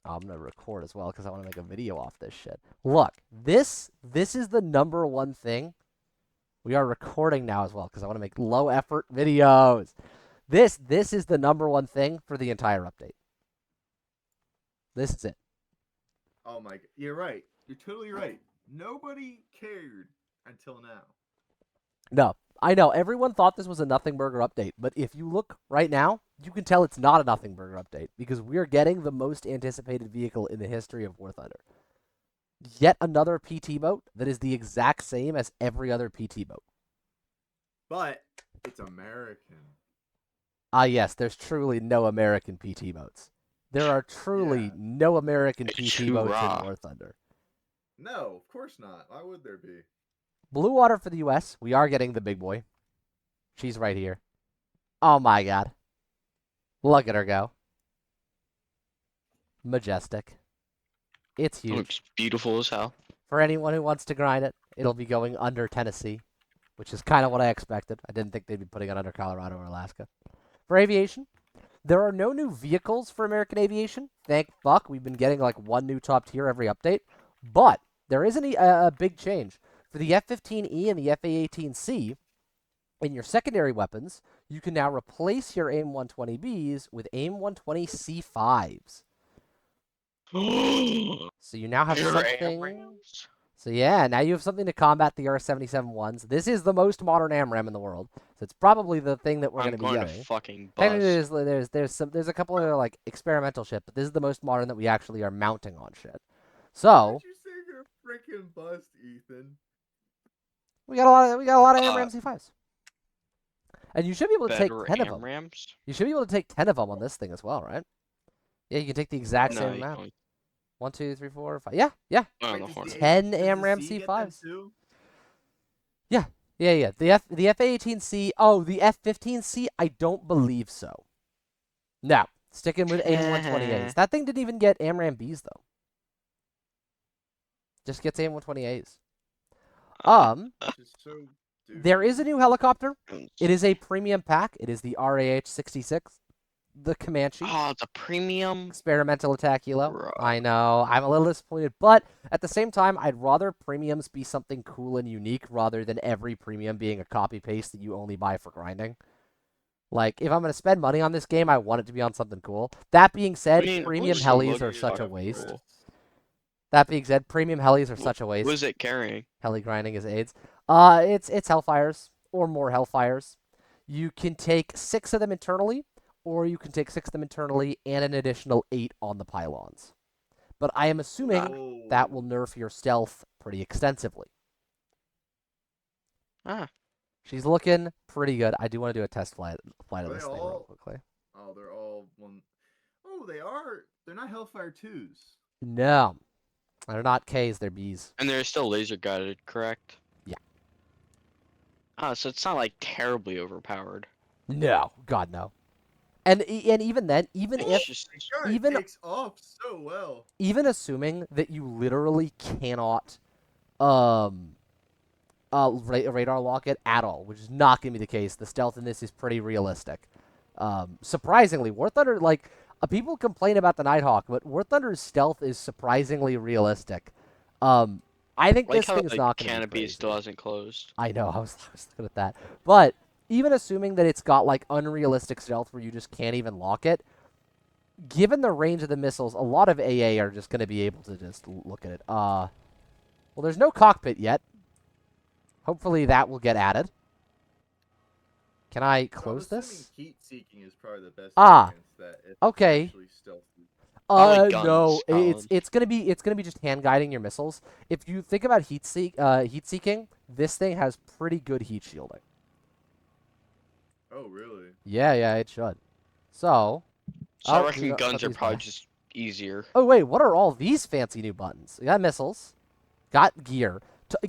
I'm gonna record as well because I want to make a video off this shit. Look, this is the number one thing. We are recording now as well because I want to make low effort videos. This is the number one thing for the entire update. This is it. Oh my, you're right. You're totally right. Nobody cared until now. No, I know everyone thought this was a Nothing Burger update, but if you look right now, you can tell it's not a Nothing Burger update because we're getting the most anticipated vehicle in the history of War Thunder. Yet another PT boat that is the exact same as every other PT boat. But it's American. Ah, yes, there's truly no American PT boats. There are truly Yeah. no American It's PT boats in hoorah. War Thunder. No, of course not. Why would there be? Blue water for the US. We are getting the big boy. She's right here. Oh my god. Look at her go. Majestic. It's huge. Looks beautiful as hell. For anyone who wants to grind it, it'll be going under Tennessee, which is kind of what I expected. I didn't think they'd be putting it under Colorado or Alaska. For aviation, there are no new vehicles for American aviation. Thank fuck. We've been getting like one new top tier every update. But there is a big change. For the F-15E and the F-A-18C, in your secondary weapons, you can now replace your AIM-120Bs with AIM-120C5s. So you now have Your something. AMRAAMs? So yeah, now you have something to combat the R-77-1s. This is the most modern AMRAAM in the world, so it's probably the thing that we're I'm going to be going to getting. fucking Technically, bust. there's a couple of like experimental shit, but this is the most modern that we actually are mounting on shit. So Did you say you're gonna freaking bust, Ethan? we got a lot of Uh, AMRAAM C5s, and you should be able to take better 10 of them. AMRAAMs? You should be able to take 10 of them on this thing as well, right? Yeah, you can take the exact No, same you amount. don't. 1, 2, 3, 4, 5. Yeah, yeah. On Wait, the does horn. the 10 does the AMRAAM C get them C5s. too? Yeah, yeah, yeah. The F-A-18C. Oh, the F-15C. I don't believe so. No, sticking with AIM-120As. That thing didn't even get AMRAAM Bs though. Just gets AIM-120As. Which is so There is a douchey. new helicopter. It is a premium pack. It is the RAH-66, the Comanche. Oh, it's a premium. Experimental attack helo. Bruh. I know. I'm a little disappointed, but at the same time, I'd rather premiums be something cool and unique rather than every premium being a copy paste that you only buy for grinding. Like, if I'm going to spend money on this game, I want it to be on something cool. That being I said, mean, it premium looks helis look are such a fucking waste. cool. That being said, premium helis are such a What waste. is it carrying? Heli grinding is AIDS. It's Hellfires or more Hellfires. You can take 6 of them internally, or you can take 6 of them internally and an additional 8 on the pylons. But I am assuming that will nerf your stealth pretty extensively. Ah, She's looking pretty good. I do want to do a test flight Are of they this thing real all? quickly. Oh, they're all one. Oh, they are. They're not Hellfire 2s. No, they're not Ks, they're Bs. and they're still laser guided, correct? Yeah. Ah, so it's not like terribly overpowered. No, God no. And even then, even It's if just God, it even takes off so well. even assuming that you literally cannot um radar lock it at all, which is not going to be the case. The stealth in this is pretty realistic. Surprisingly, War Thunder, like, people complain about the Nighthawk, but War Thunder's stealth is surprisingly realistic. I think like this how thing is the not going to be canopy crazy. still hasn't closed. I know, I was looking at that. But even assuming that it's got, like, unrealistic stealth where you just can't even lock it, given the range of the missiles, a lot of AA are just going to be able to just look at it. Well, there's no cockpit yet. Hopefully that will get added. Can I close I'm assuming this? heat seeking is probably the best Ah, way against that. If okay. it's actually stealthy. Probably No, guns, Colin. it's gonna be just hand guiding your missiles. If you think about heat seeking, this thing has pretty good heat shielding. Oh, really? Yeah, yeah, it should. So, So I oh, reckon guns put are these probably back. just easier. Oh wait, what are all these fancy new buttons? We got missiles, got gear.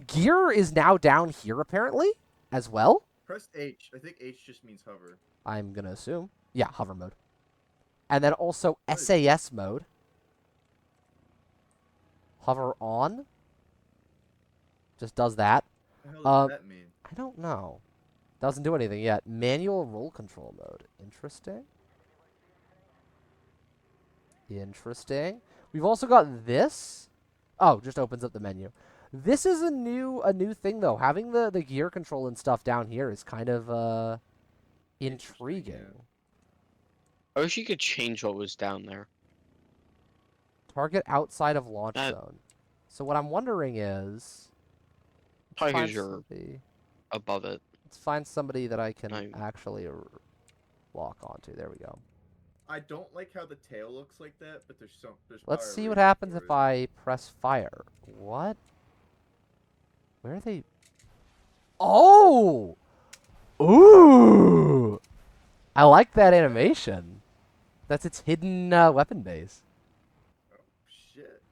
Gear is now down here apparently as well. Press H. I think H just means hover. I'm gonna assume. Yeah, hover mode. And then also What is SAS mode. Hover on. Just does that. the hell does that mean? I don't know. Doesn't do anything yet. Manual roll control mode. Interesting. Interesting. We've also got this. Oh, just opens up the menu. This is a new thing though. Having the gear control and stuff down here is kind of intriguing. I wish you could change what was down there. Target outside of launch That- zone. So what I'm wondering is, Probably find 'cause you're somebody, above it. let's find somebody that I can Nice. actually walk onto. There we go. I don't like how the tail looks like that, but there's Let's probably a see what reason happens for if it. I press fire. What? Where are they? Oh! Ooh! I like that animation. That's its hidden weapon base. Oh shit!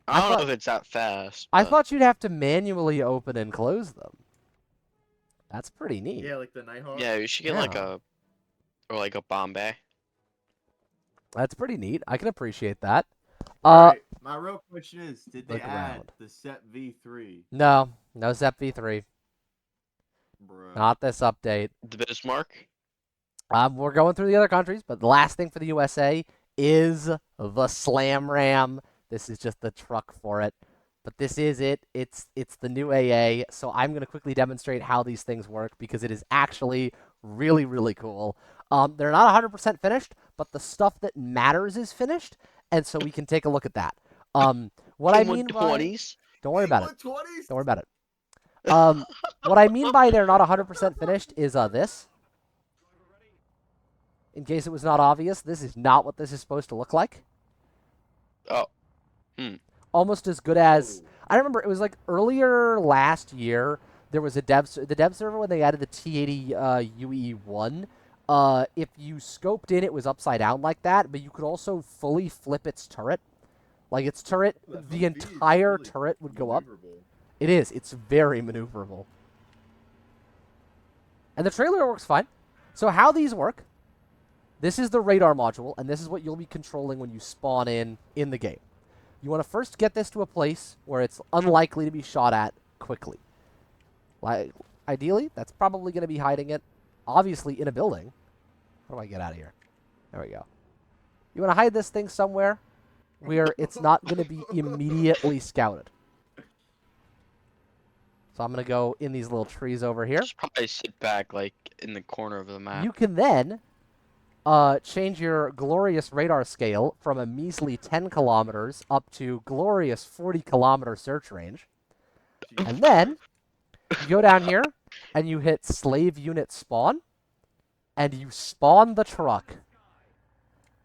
I don't thought- know if it's that fast. I but thought you'd have to manually open and close them. That's pretty neat. Yeah, like the Nighthawk. Yeah, you should get like Yeah. a Bombay. That's pretty neat. I can appreciate that. Alright, my real question is, did they Look add around. the set V3? No Zep V3. Bruh. Not this update. The Bismarck. We're going through the other countries, but the last thing for the USA is the Slam Ram. This is just the truck for it. But this is it. It's the new AA. So I'm going to quickly demonstrate how these things work because it is actually really, really cool. They're not 100% finished, but the stuff that matters is finished. And so we can take a look at that. What I mean by... 20s. Don't worry about it. 20s? Don't worry about it. What I mean by they're not 100% finished is this. In case it was not obvious, this is not what this is supposed to look like. Oh. Almost as good as... Oh. I remember it was like earlier last year, there was the dev server when they added the T80 UE1. If you scoped in, it was upside down like that, but you could also fully flip its turret. Like its turret, That the Humvee is entire really turret would go up. maneuverable. It is. It's very maneuverable. And the trailer works fine. So how these work, this is the radar module, and this is what you'll be controlling when you spawn in the game. You want to first get this to a place where it's unlikely to be shot at quickly. Like, ideally, that's probably going to be hiding it, obviously, in a building. How do I get out of here? There we go. You want to hide this thing somewhere where it's not going to be immediately scouted. So I'm going to go in these little trees over here. Just probably sit back like in the corner of the map. You can then change your glorious radar scale from a measly 10 kilometers up to glorious 40-kilometer search range. And then you go down here and you hit slave unit spawn and you spawn the truck.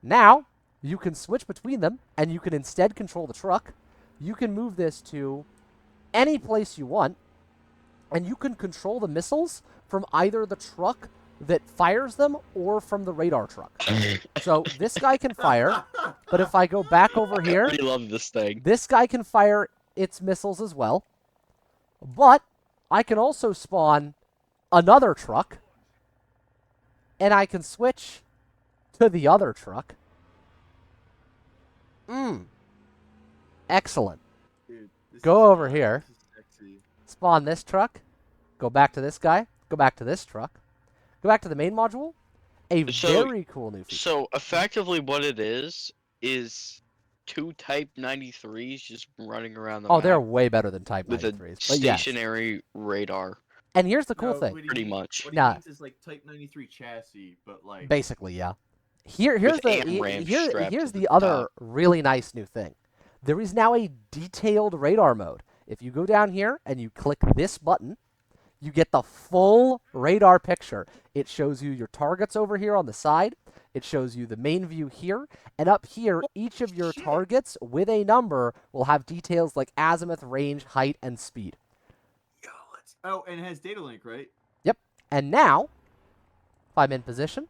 Now you can switch between them and you can instead control the truck. You can move this to any place you want and you can control the missiles from either the truck that fires them or from the radar truck. So this guy can fire, but if I go back over I here, really love this thing. this guy can fire its missiles as well. But I can also spawn another truck, and I can switch to the other truck. Excellent. Dude, this Go is over fun. here. This is sexy. Spawn this truck, go back to this guy, go back to this truck, go back to the main module. A So- very cool new feature. So effectively, what it is two Type 93s just running around the Oh, map they're way better than Type with a 93s. But yes. stationary radar. And here's the cool No, thing. what he Pretty means- much. What he Nah. means is like Type 93 chassis, but like Basically, yeah. Here's With the AMRAAM strapped here's to the the other top. really nice new thing. There is now a detailed radar mode. If you go down here and you click this button, you get the full radar picture. It shows you your targets over here on the side. It shows you the main view here. And up here, each of your shit. targets with a number will have details like azimuth, range, height, and speed. Yo, oh, and it has data link, right? Yep. And now, if I'm in position,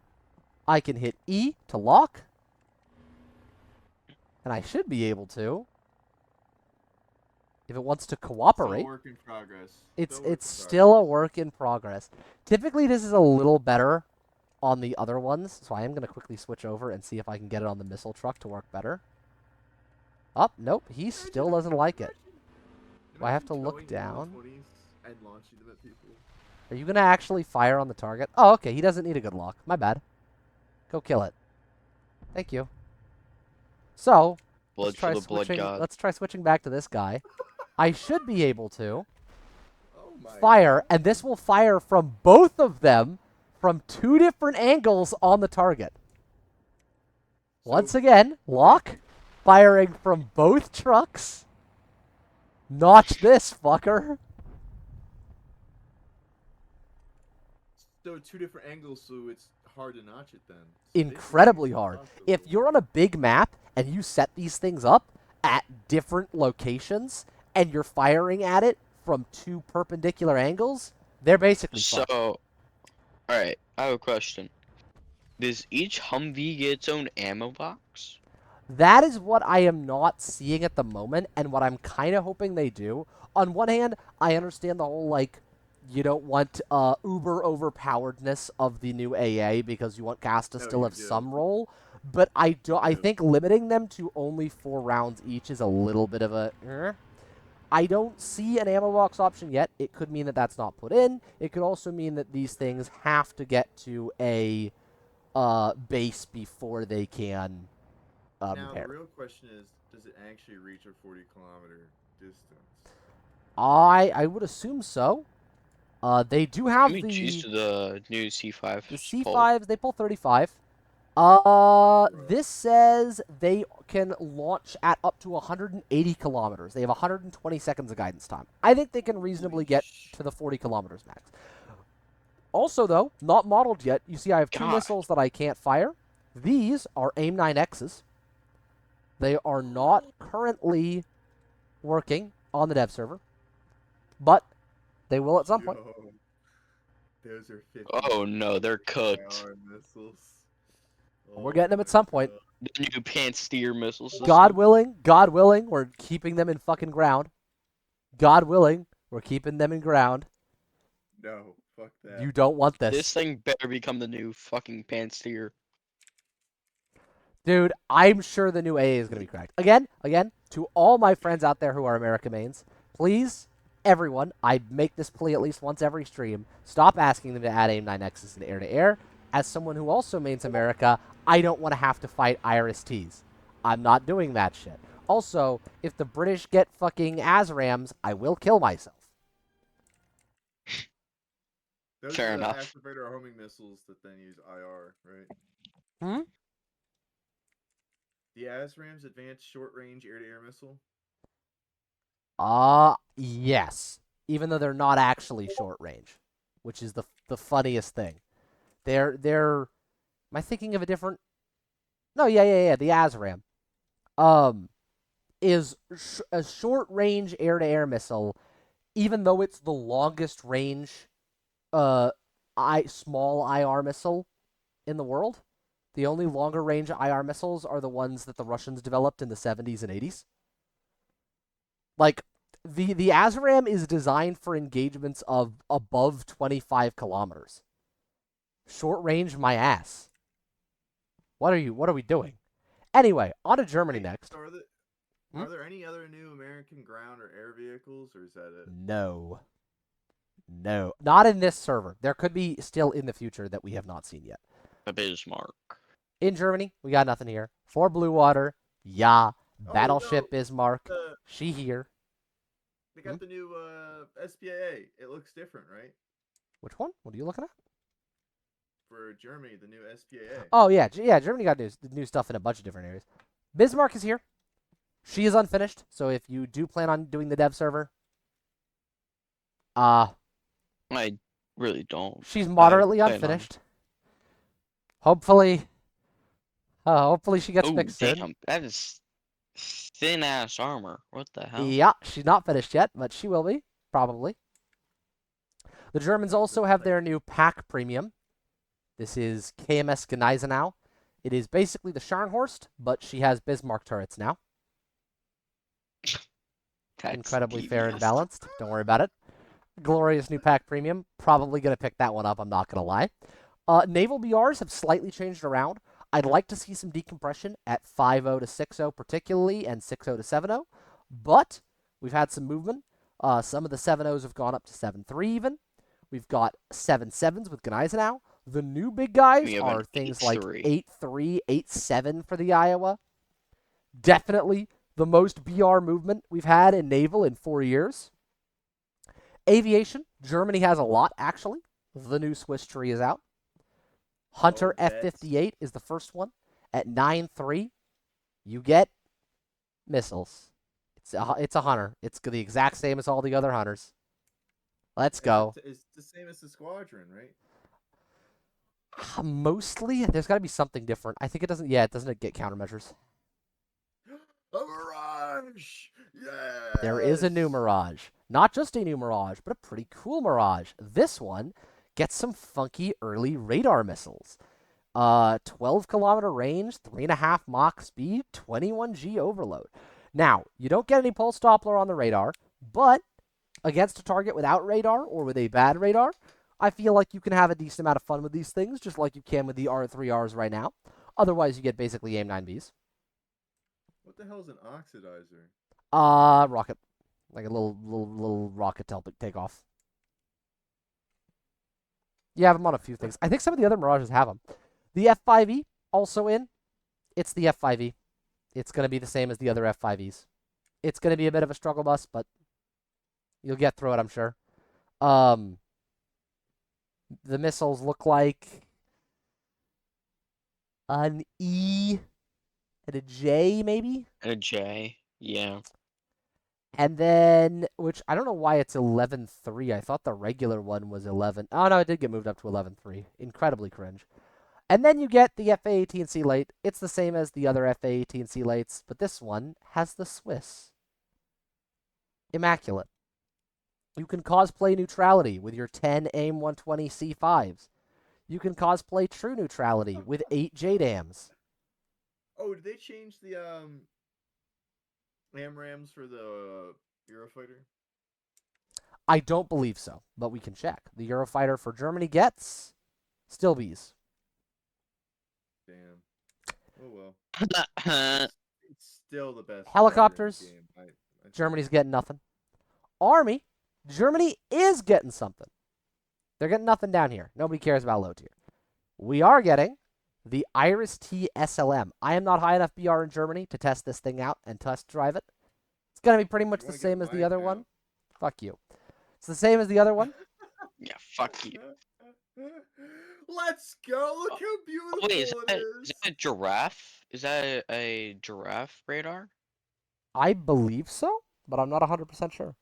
I can hit E to lock. And I should be able to, if it wants to Still a cooperate. work in progress. It's still a work in progress. Typically, this is a little better on the other ones, so I am going to quickly switch over and see if I can get it on the missile truck to work better. Oh, nope, he still doesn't like it. Do I have to look down? And launching them at people. Are you going to actually fire on the target? Oh, okay, he doesn't need a good lock. My bad. Go kill it. Thank you. So Blood for the blood god. Let's try switching back to this guy. I should be able to Oh my fire, God. and this will fire from both of them from 2 different angles on the target. Once So- again, lock, firing from both trucks. Notch this, fucker. So 2 different angles, so it's hard to notch it then. So Incredibly basically, hard. it's If impossible. you're on a big map and you set these things up at different locations and you're firing at it from 2 perpendicular angles, they're basically So, fucked. alright, I have a question. Does each Humvee get its own ammo box? That is what I am not seeing at the moment, and what I'm kind of hoping they do. On one hand, I understand the whole, like, you don't want uber overpoweredness of the new AA because you want gas to No, still you have do. some role, but I You do. think limiting them to only 4 rounds each is a little bit of a... I don't see an ammo box option yet. It could mean that that's not put in. It could also mean that these things have to get to a base before they can Now repair. the real question is, does it actually reach a 40-kilometer distance? I would assume so. They do How have many G's the do the new C5s pull? C5s. They pull 35. This says they can launch at up to 180 kilometers. They have 120 seconds of guidance time. I think they can reasonably get to the 40 kilometers max. Also, though, not modeled yet. You see, I have 2 God. missiles that I can't fire. These are AIM-9Xs. They are not currently working on the dev server, but they will at some point. Yo, those are 50. Oh no, they're cooked. IR missiles. We're Oh getting them at my some point. God. The new pan-steer missile system. God willing, we're keeping them in fucking ground. God willing, we're keeping them in ground. No, fuck that. You don't want this. This thing better become the new fucking pan-steer. Dude, I'm sure the new AA is going to be cracked. Again, to all my friends out there who are America mains, please, everyone, I make this plea at least once every stream, stop asking them to add AIM-9Xs in air-to-air. As someone who also mains America, I don't want to have to fight Iris-Ts. I'm not doing that shit. Also, if the British get fucking ASRAMs, I will kill myself. Those Fair are the enough. activator homing missiles that then use IR, right? Hmm? The ASRAM's advanced short-range air-to-air missile. Yes. Even though they're not actually short range, which is the funniest thing. They're am I thinking of a different? No, yeah. The ASRAM is a short range air to air missile, even though it's the longest range small IR missile in the world. The only longer range IR missiles are the ones that the Russians developed in the 70s and 80s. Like the ASRAM is designed for engagements of above 25 kilometers. Short range, my ass. What are we doing? Anyway, on to Germany next. So are there any other new American ground or air vehicles, or is that it? No. Not in this server. There could be still in the future that we have not seen yet. A Bismarck. In Germany, we got nothing here. For Blue Water, yeah. Battleship no. Bismarck, she here. They got the new SPAA. It looks different, right? Which one? What are you looking at? For Germany, the new SPAA. Oh, yeah. Germany got new stuff in a bunch of different areas. Bismarck is here. She is unfinished, so if you do plan on doing the dev server, I really don't. she's moderately plan on- unfinished. Hopefully she gets Oh fixed soon. damn, that is thin ass armor. What the hell? Yeah, she's not finished yet, but she will be, probably. The Germans also have their new pack premium. This is KMS Gneisenau. It is basically the Scharnhorst, but she has Bismarck turrets now. That's Incredibly fair and devious. balanced. Don't worry about it. Glorious new pack premium. Probably going to pick that one up, I'm not going to lie. Naval BRs have slightly changed around. I'd like to see some decompression at 5.0 to 6.0 particularly, and 6.0 to 7.0. But we've had some movement. Some of the 7.0s have gone up to 7.3 even. We've got 7.7s with Gneisenau. The new big guys We have are an things like 8.3. 8.3, 8.7 for the Iowa. Definitely the most BR movement we've had in naval in 4 years. Aviation, Germany has a lot, actually. The new Swiss tree is out. Hunter Oh, bets. F-58 is the first one. At 9.3, you get missiles. It's a Hunter. It's the exact same as all the other Hunters. Let's go. It's the same as the squadron, right? Mostly, there's got to be something different. I think it doesn't. Yeah, it doesn't get countermeasures. A Mirage! There is a new Yes! Mirage. Not just a new Mirage, but a pretty cool Mirage. This one gets some funky early radar missiles. 12-kilometer range, 3.5 Mach speed, 21G overload. Now, you don't get any pulse Doppler on the radar, but against a target without radar or with a bad radar, I feel like you can have a decent amount of fun with these things, just like you can with the R3Rs right now. Otherwise, you get basically AIM-9Bs. What the hell is an oxidizer? Rocket. Like a little rocket to take off. You have them on a few things. I think some of the other Mirages have them. The F5E, also in. It's the F5E. It's going to be the same as the other F5Es. It's going to be a bit of a struggle bus, but you'll get through it, I'm sure. The missiles look like an E and a J, maybe? And a J. Yeah. And then, which I don't know why it's 11.3. I thought the regular one was 11. Oh, no, it did get moved up to 11.3. Incredibly cringe. And then you get the FA-18C late. It's the same as the other FA-18C lates, but this one has the Swiss. Immaculate. You can cosplay neutrality with your 10 AIM-120 C5s. You can cosplay true neutrality with 8 JDAMs. Oh, did they change the AMRAMs for the Eurofighter? I don't believe so, but we can check. The Eurofighter for Germany gets still Bs. Damn. Oh well. Well, It's still the best Helicopters, fighter in the game. I Germany's think. getting nothing. Army, Germany is getting something. They're getting nothing down here. Nobody cares about low tier. We are getting the Iris-T SLM. I am not high enough BR in Germany to test this thing out and test drive it. It's going to be pretty much You the want to get same as my the other one. account? Fuck you. It's the same as the other one. yeah, fuck you. Let's go! Look Oh, how wait, beautiful it is is. that a giraffe? Is that a giraffe radar? I believe so, but I'm not 100% sure.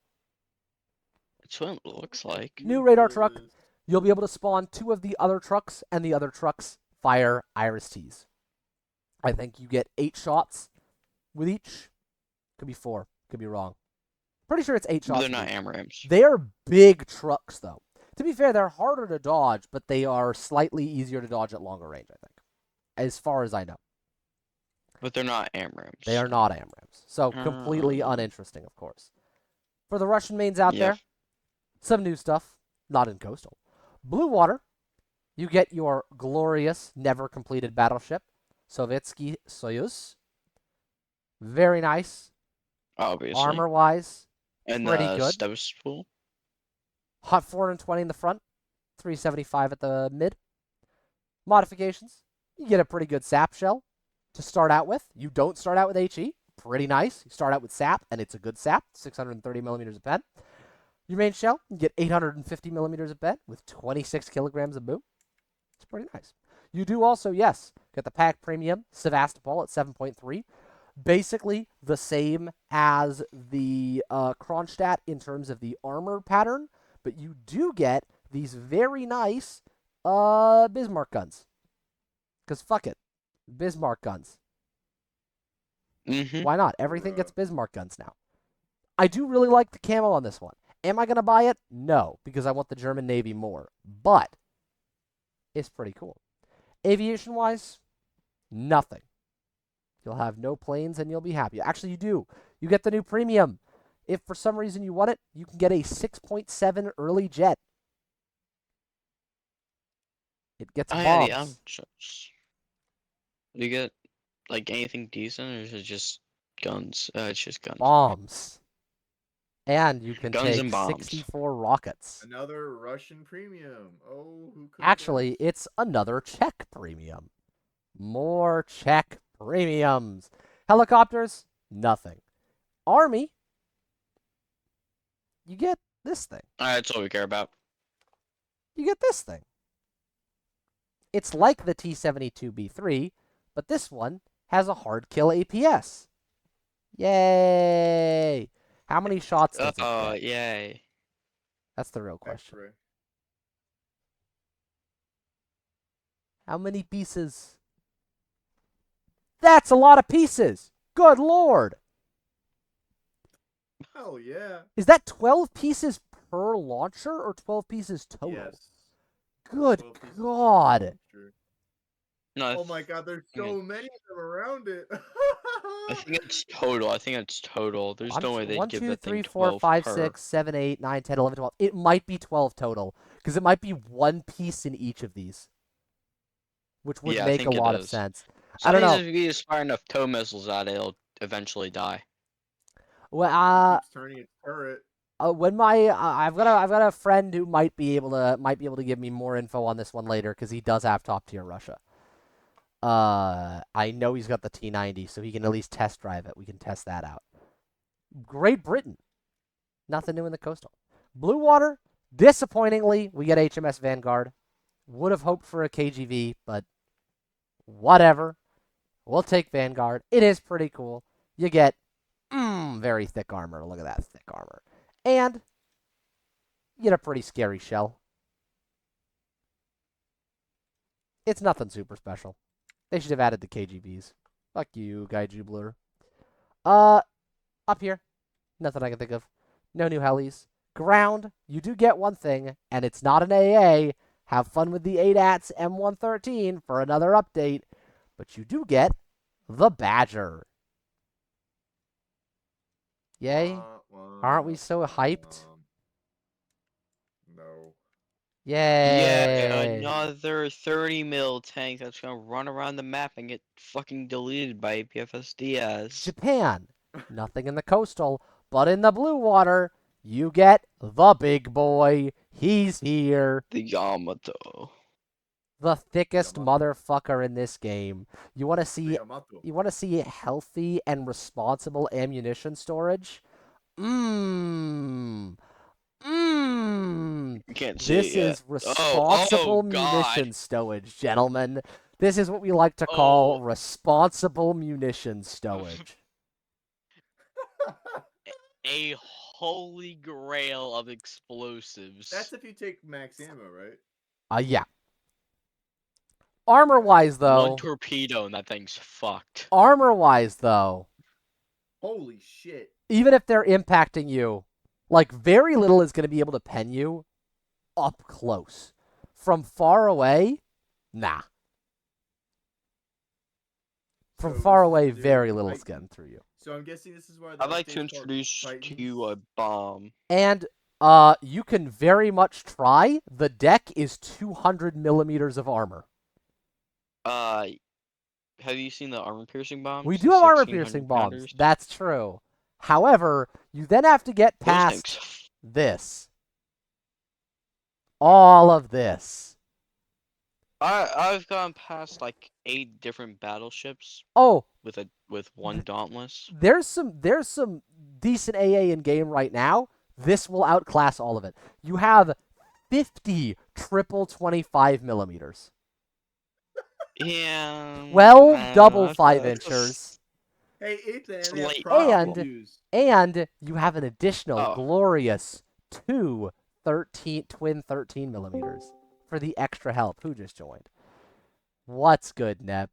That's what it looks Look how like. New radar beautiful truck. it is. You'll be able to spawn 2 of the other trucks, and the other trucks fire Iris-Ts. I think you get 8 shots with each. Could be 4. Could be wrong. Pretty sure it's 8 shots They're with not each. AMRAMs. They are big trucks, though. To be fair, they're harder to dodge, but they are slightly easier to dodge at longer range, I think. As far as I know. But they're not AMRAMs. They are not AMRAMs. So completely uninteresting, of course. For the Russian mains out Yeah. there, some new stuff. Not in Coastal. Blue Water, you get your glorious, never completed battleship, Sovietsky Soyuz. Very nice. Obviously. Armor-wise, And pretty the good. Stevspool. Hot 420 in the front, 375 at the mid. Modifications, you get a pretty good SAP shell to start out with. You don't start out with HE. Pretty nice. You start out with SAP, and it's a good SAP, 630 millimeters of pen. Your main shell, you get 850 millimeters of pen with 26 kilograms of boom. It's pretty nice. You do also, yes, get the pack premium Sevastopol at 7.3. Basically the same as the Kronstadt in terms of the armor pattern, but you do get these very nice Bismarck guns. Because fuck it. Bismarck guns. Mm-hmm. Why not? Everything gets Bismarck guns now. I do really like the camo on this one. Am I going to buy it? No, because I want the German Navy more. But it's pretty cool. Aviation-wise, nothing. You'll have no planes and you'll be happy. Actually, you do. You get the new premium. If for some reason you want it, you can get a 6.7 early jet. It gets Oh, bombs. yeah, do you get, like, anything decent, or is it just guns? It's just guns. Bombs. And you can Guns take and bombs. 64 rockets. Another Russian premium. Oh, who could Actually, it's another Czech premium. More Czech premiums. Helicopters, nothing. Army, you get this thing. That's all we care about. You get this thing. It's like the T-72B3, but this one has a hard kill APS. Yay! How many shots does it get? Yay. That's the real question. X-ray. How many pieces? That's a lot of pieces! Good lord! Hell yeah. Is that 12 pieces per launcher or 12 pieces total? Yes. Good 12 pieces. god! No, Oh my god, there's so many of them around it. I think it's total. There's no way they'd 1, give 2, that 3, thing 4, 12 5, per. 6, 7, 8, 9, 10, 11, 12. It might be 12 total, because it might be one piece in each of these, which would Yeah, I make a think it lot of is. sense. So I don't I know. think if you just fire enough tow missiles at it, it'll eventually die. Well, It keeps turning its turret. when my I've got a friend who might be able to give me more info on this one later, because he does have top tier Russia. I know he's got the T90, so he can at least test drive it. We can test that out. Great Britain, nothing new in the coastal. Blue Water, disappointingly, we get HMS Vanguard. Would have hoped for a KGV, but whatever. We'll take Vanguard. It is pretty cool. You get very thick armor. Look at that thick armor. And you get a pretty scary shell. It's nothing super special. They should have added the KGBs. Fuck you, Guy Jubler. Up here. Nothing I can think of. No new helis. Ground, you do get one thing, and it's not an AA. Have fun with the ADATS M113 for another update. But you do get the Badger. Yay? Aren't we so hyped? No. Yeah, Yay! another 30 mil tank that's gonna run around the map and get fucking deleted by APFSDS. Japan, nothing in the coastal, but in the blue water, you get the big boy. He's here. The Yamato. The thickest Yamato. motherfucker in this game. You want to see Yamato. healthy and responsible ammunition storage? Mmm. Mmm. You can't see This it yet. is responsible God. munition stowage, gentlemen. This is what we like to Oh. call responsible munition stowage. A holy grail of explosives. That's if you take max ammo, right? Yeah. Armor-wise, though. One torpedo and that thing's fucked. Armor-wise, though. Holy shit. Even if they're impacting you, like, very little is going to be able to pen you up close. From far away, nah. From So far this is away, the new very little is Titan. getting through you. So I'm guessing this is why the I'd like to update's called introduce to Titans? you a bomb. And you can very much try. The deck is 200 millimeters of armor. Have you seen the armor-piercing bombs? We The do have 1600 armor-piercing bombs. pounders? That's true. However, you then have to get Those past things. this. All of this. I've gone past like 8 different battleships Oh, with one Dauntless. there's some decent AA in game right now. This will outclass all of it. You have 50 triple 25 millimeters. Yeah. 12 double that's 5-inchers. Hey, Ethan, It's and they have late. props to And- use. And you have an additional Oh. glorious 2 twin 13 millimeters for the extra help. Who just joined? What's good, Nep?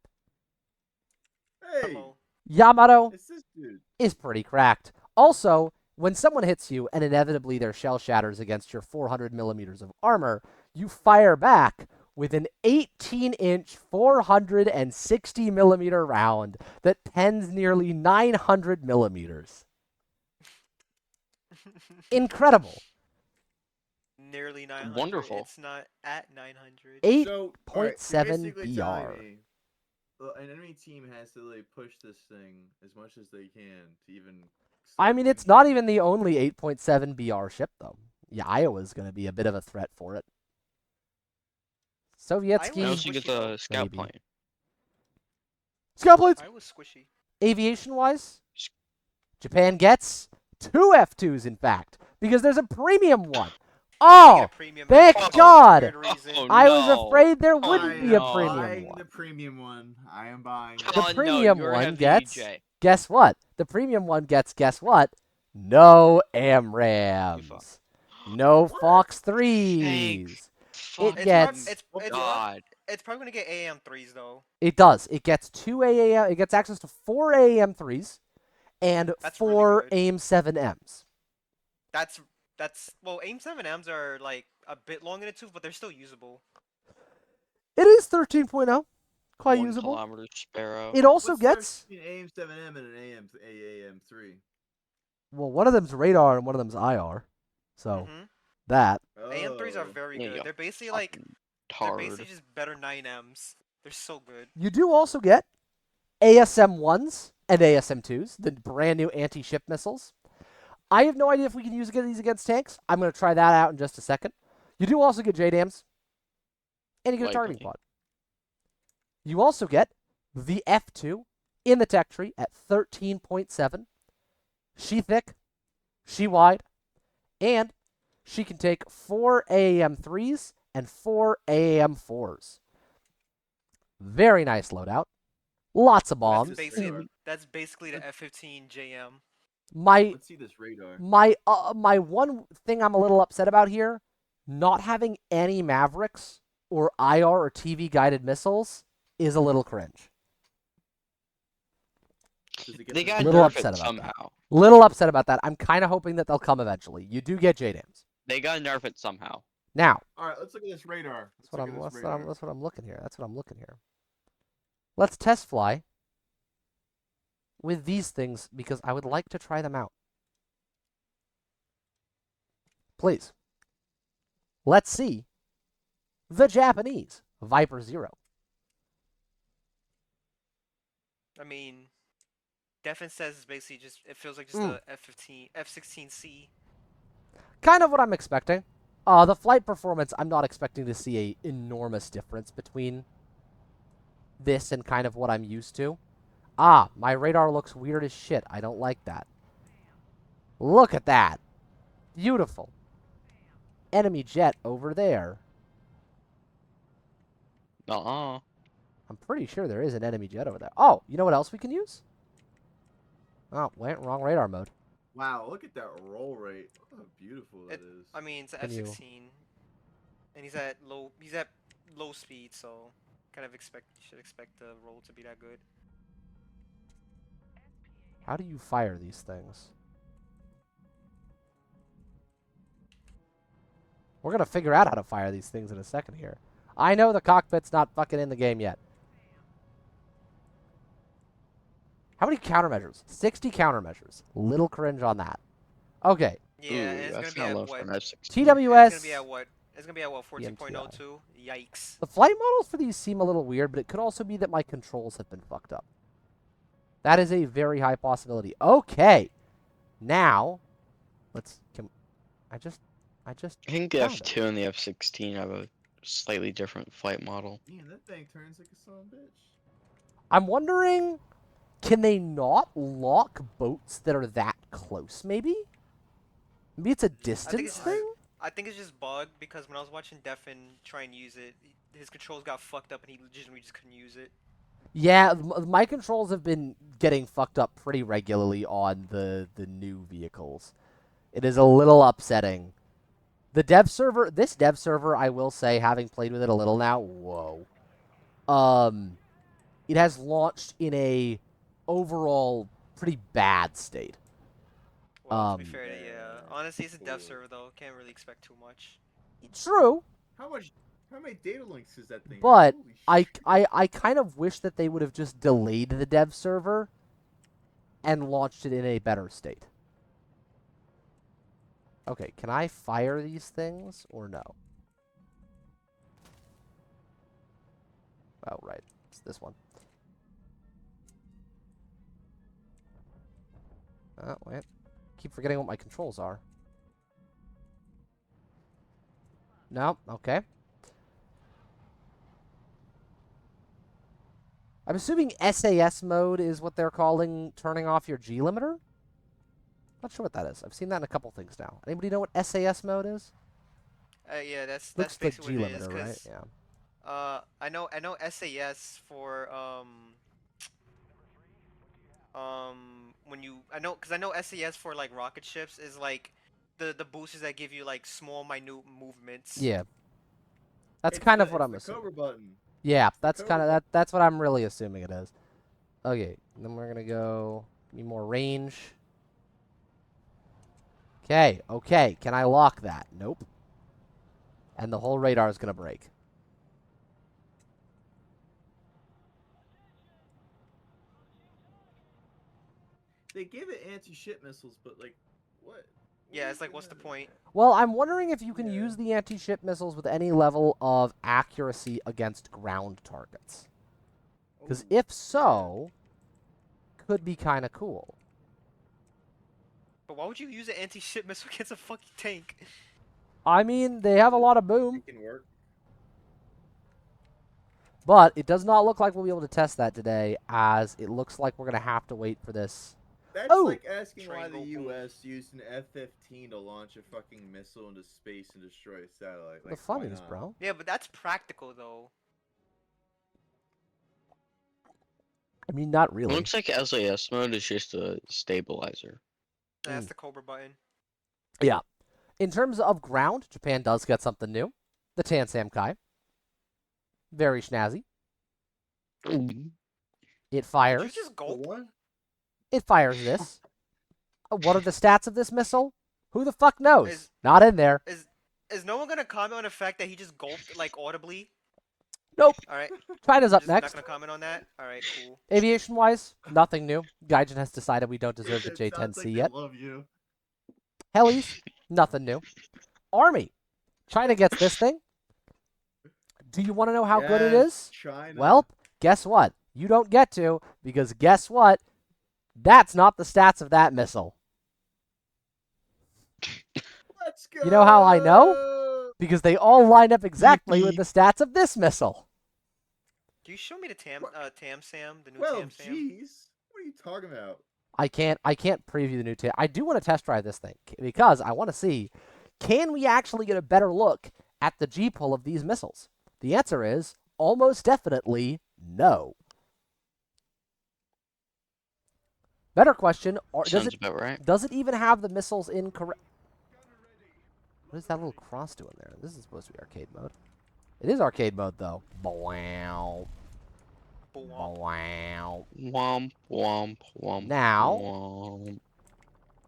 Hey, Hello. Yamato it's this dude. is pretty cracked. Also, when someone hits you and inevitably their shell shatters against your 400 millimeters of armor, you fire back with an 18-inch 460 millimeter round that pens nearly 900 millimeters. Incredible. Nearly 900. Wonderful. It's not at 900. 8 So, 0.7 you're basically telling BR. me, an enemy team has to like push this thing as much as they can to even. I start mean, it's thinking. not even the only 8.7 BR ship, though. Yeah, Iowa's going to be a bit of a threat for it. I And Sovietsky, also you get Squishy though. the scout Maybe. plane. scout planes, I was squishy. Aviation-wise, Japan gets 2 F2s, in fact, because there's a premium one. Yeah, they Oh, get a premium thank F2 for God! weird reason. Oh, I was no. afraid there Oh, wouldn't I be a am premium buying one. the premium one. I am buying it. The Oh, no, premium you're one heavy, gets, Jay. guess what? The premium one gets, guess what? No You AMRAMs. No What? Fox Thank 3s. It fucking gets, God. It's probably gonna get AM3s though. it does. It gets 2 AAM, it gets access to 4 AAM3s and That's really 4 good. AIM-7Ms. That's well, AIM-7Ms are like a bit long in the tooth, but they're still usable. It is 13.0. Quite 1 usable. kilometer sparrow. It also What's the gets, difference between AIM-7M and an AAM3? well, one of them's radar and one of them's IR. So, Mm-hmm. that. AM3s are Oh. very Yeah, good. you They're basically like fucking they're basically tard. just better 9Ms. They're so good. You do also get ASM-1s and ASM-2s, the brand new anti-ship missiles. I have no idea if we can use these against tanks. I'm going to try that out in just a second. You do also get JDAMs, and you get a targeting Likely. pod. You also get the F2 in the tech tree at 13.7. She thick, she wide, and she can take 4 AAM-3s and 4 AAM-4s. Very nice loadout. Lots of bombs. That's basically- That's basically the F-15 JM. My Let's see this radar. my one thing I'm a little upset about here, not having any Mavericks or IR or TV guided missiles is a little cringe. Does it get They the- got Little nerfed upset about that. somehow. Little upset about that. I'm kind of hoping that they'll come eventually. You do get JDAMs. They got nerfed it somehow. Now, All right, let's look at this radar. that's what I'm Let's look at this radar. that's what I'm looking here. That's what I'm looking here. Let's test fly with these things because I would like to try them out. Please. Let's see the Japanese Viper Zero. I mean, Defin says it's basically just it feels like just Mm. a F-15, F-16C. Kind of what I'm expecting. The flight performance, I'm not expecting to see a enormous difference between this and kind of what I'm used to. Ah, my radar looks weird as shit. I don't like that. Look at that. Beautiful. Enemy jet over there. Uh-uh. I'm pretty sure there is an enemy jet over there. Oh, you know what else we can use? Oh, wait, wrong radar mode. Wow, look at that roll rate. Look how beautiful that is. I mean, it's an Can you- F-16, and he's at low speed, so kind of should expect the roll to be that good. How do you fire these things? We're going to figure out how to fire these things in a second here. I know the cockpit's not fucking in the game yet. How many countermeasures? 60 countermeasures. Little cringe on that. Okay. Yeah, Ooh, and it's gonna that's be kind at of low what? for an F-16. It's TWS. gonna be at what? It's gonna be at what? 14.02. Yikes. The flight models for these seem a little weird, but it could also be that my controls have been fucked up. That is a very high possibility. Okay. Now, I just I think the found it. F2 and the F-16 have a slightly different flight model. Man, that thing turns like a son of a bitch. I'm wondering, can they not lock boats that are that close, maybe? Maybe it's a distance it's- thing? I think it's just bugged because when I was watching Defin try and use it, his controls got fucked up and he legitimately just couldn't use it. Yeah, my controls have been getting fucked up pretty regularly on the new vehicles. It is a little upsetting. This dev server, I will say, having played with it a little now, whoa. It has launched in a overall pretty bad state. Well, to be Um, fair, yeah. Honestly, it's a dev server though. Can't really expect too much. True, How many data links is that thing? but Holy shit. I kind of wish that they would have just delayed the dev server and launched it in a better state. Okay, can I fire these things or no? Oh, right. It's this one. Oh, wait. Keep forgetting what my controls are. No, okay. I'm assuming SAS mode is what they're calling turning off your G limiter. Not sure what that is. I've seen that in a couple things now. Anybody know what SAS mode is? Yeah, that's Looks like basically G what it is. limiter, right? Cause Yeah. I know SAS for when you I know SAS for like rocket ships is like the boosters that give you like small minute movements. Yeah. That's It's kind the of what I'm it's the assuming. Cobra button. Yeah, It's the that's kind Cobra of button. that's what I'm really assuming it is. Okay, then we're gonna go need more range. Okay, okay. Can I lock that? Nope. And the whole radar is gonna break. They give it anti-ship missiles, but like, what? Yeah, are it's you like what's the gonna- point? Well, I'm wondering if you can Yeah. use the anti-ship missiles with any level of accuracy against ground targets. Because Oh, if yeah. so, could be kind of cool. But why would you use an anti-ship missile against a fucking tank? I mean, they have a lot of boom, It can work. but it does not look like we'll be able to test that today, as it looks like we're going to have to wait for this. That's Oh! like asking why the Triangle boom. U.S. used an F-15 to launch a fucking missile into space and destroy a satellite. The Like, fun why is, not? bro. Yeah, but that's practical though. I mean, not really. Looks like SAS mode is just a stabilizer. That's the Cobra button. Yeah. In terms of ground, Japan does get something new. The Tan Sam Kai. Very snazzy. It Did you fires. just The gulp? one? It fires this. What are the stats of this missile? Who the fuck knows? Is- Not in there. Is no one gonna comment on the fact that he just gulped like audibly? Nope. All right, China's we're up just not next. gonna comment on that. All right, cool. Aviation-wise, nothing new. Gaijin has decided we don't deserve the It sounds J-10C like they yet. love you. Helis, nothing new. Army, China gets this thing. Do you want to know how good it Yes, is? China. Well, guess what? You don't get to, because guess what? That's not the stats of that missile. Let's go. You know how I know? Because they all line up exactly with the stats of this missile. Do you show me the Tam Sam, the new Well, Tam Sam? jeez. What are you talking about? I can't preview the new Tam. I do want to test drive this thing because I want to see, can we actually get a better look at the G pull of these missiles? The answer is almost definitely no. Better question, Sounds about right. does it even have the missiles in correct? What is that little cross doing there? This is supposed to be arcade mode. It is arcade mode though. Wow. Bwomp. Wow. Womp womp womp. Now- womp.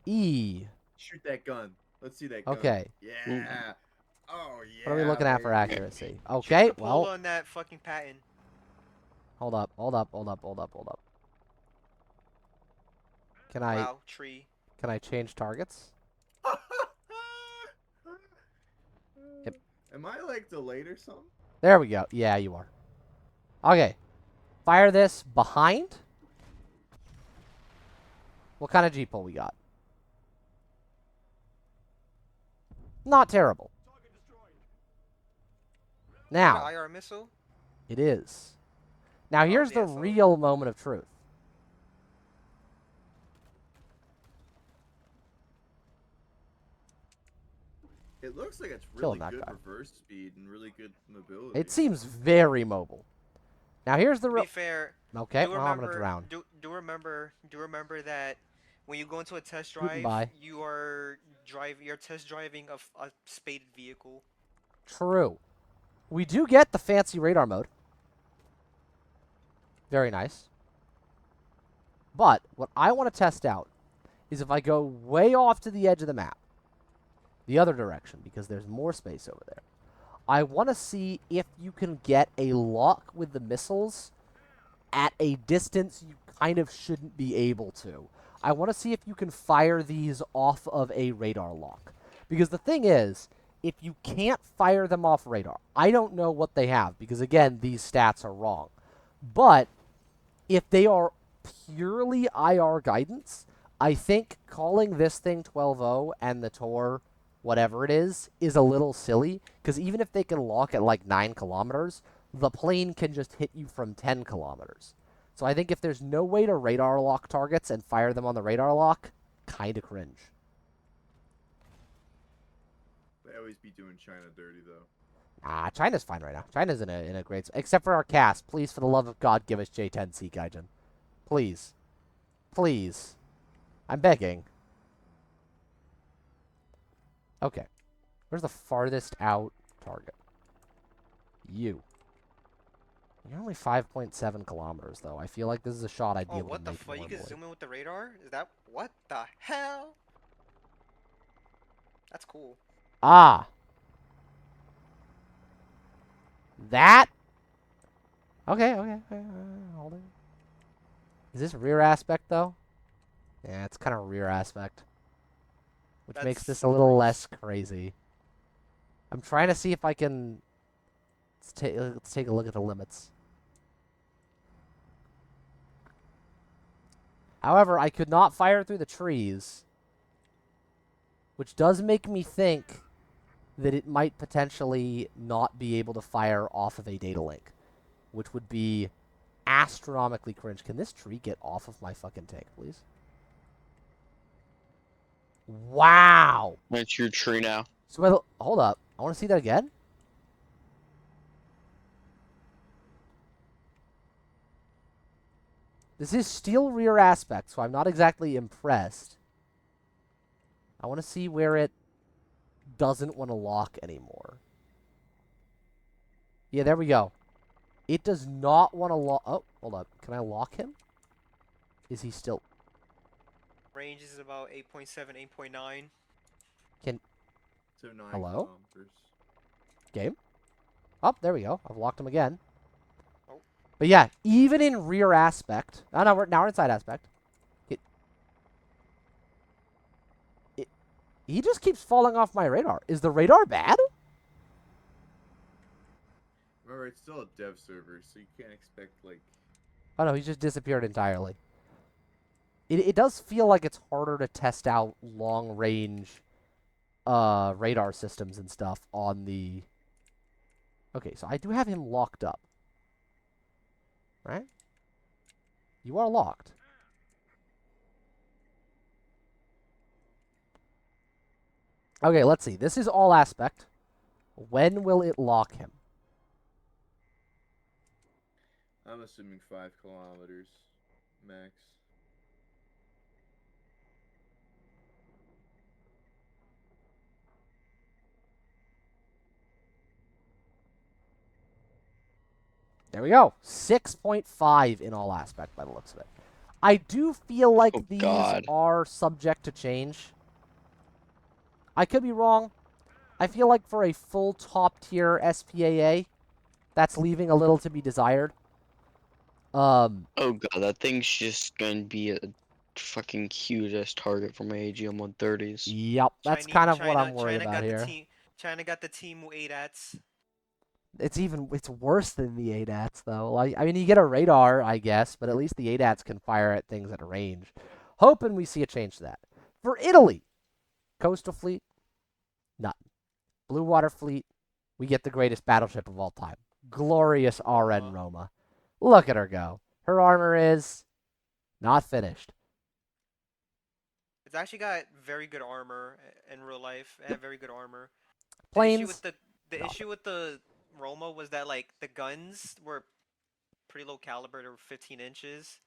E. Shoot that gun. Let's see that gun. Okay. Yeah. Oh yeah. What are we looking at for baby. accuracy? Shoot Okay, the well, Pola on that fucking patent. hold up. Can I Wow, tree. change targets? Yep. Am I like delayed or something? There we go. Yeah, you are. Okay. Fire this behind. What kind of G-pull we got? Not terrible. Is that Now, an IR missile? it is. Now, here's the yeah, so- real moment of truth. It looks like it's Killing really that good guy. reverse speed and really good mobility. It seems very mobile. Now, here's the To real... be fair, Okay, do well, I'm going to remember, drown. do remember that when you go into a test Scooting drive, by. you're test driving a spaded vehicle. True. We do get the fancy radar mode. Very nice. But what I want to test out is if I go way off to the edge of the map, the other direction, because there's more space over there, I want to see if you can get a lock with the missiles at a distance you kind of shouldn't be able to. I want to see if you can fire these off of a radar lock. Because the thing is, if you can't fire them off radar, I don't know what they have, because again, these stats are wrong. But if they are purely IR guidance, I think calling this thing 12-0 and the Tor, whatever it is a little silly, because even if they can lock at like 9 kilometers, the plane can just hit you from 10 kilometers. So I think if there's no way to radar lock targets and fire them on the radar lock, kind of cringe. They always be doing China dirty though. Ah, China's fine right now. China's in a great spot. Except for our cast. Please, for the love of God, give us J10C, Gaijin. Please. Please. I'm begging. Okay. Where's the farthest out target? You. You're only 5.7 kilometers, though. I feel like this is a shot I'd be Oh, able what to the make fuck? You can normally. zoom in with the radar? Is that what the hell? That's cool. Ah! That? Okay. Hold it. Is this rear aspect, though? Yeah, it's kind of rear aspect. Which makes this That's a little gross. less crazy. I'm trying to see if I can... Let's take a look at the limits. However, I could not fire through the trees. Which does make me think that it might potentially not be able to fire off of a data link. Which would be astronomically cringe. Can this tree get off of my fucking tank, please? Wow! That's your tree now. So, hold up. I want to see that again. This is steel rear aspect, so I'm not exactly impressed. I want to see where it doesn't want to lock anymore. Yeah, there we go. It does not want to lock... Oh, hold up. Can I lock him? Is he still... Range is about 8.7, 8.9. So 9 Hello? kilometers. Game? Oh, there we go. I've locked him again. Oh. But yeah, even in rear aspect... Oh, no, now we're inside aspect. He just keeps falling off my radar. Is the radar bad? Remember, it's still a dev server, so you can't expect like. Oh no, he just disappeared entirely. It does feel like it's harder to test out long range radar systems and stuff on the... Okay, so I do have him locked up. Right? You are locked. Okay, let's see. This is all aspect. When will it lock him? I'm assuming 5 kilometers max. There we go. 6.5 in all aspect by the looks of it. I do feel like Oh, these God. are subject to change. I could be wrong. I feel like for a full top tier SPAA, that's leaving a little to be desired. Oh god, that thing's just gonna be a fucking huge-ass target for my AGM 130s. Yep, that's Chinese, kind of what China, I'm worried about here. China got the team 8ats. It's worse than the ADATs though. Like, I mean, you get a radar, I guess, but at least the ADATs can fire at things at range. Hoping we see a change to that. For Italy, coastal fleet, nothing. Blue water fleet, we get the greatest battleship of all time. Glorious RN Roma. Look at her go. Her armor is not finished. It's actually got very good armor in real life. It had very good armor. Planes, The no. issue with the Roma was that like the guns were pretty low caliber. They were 15 inches,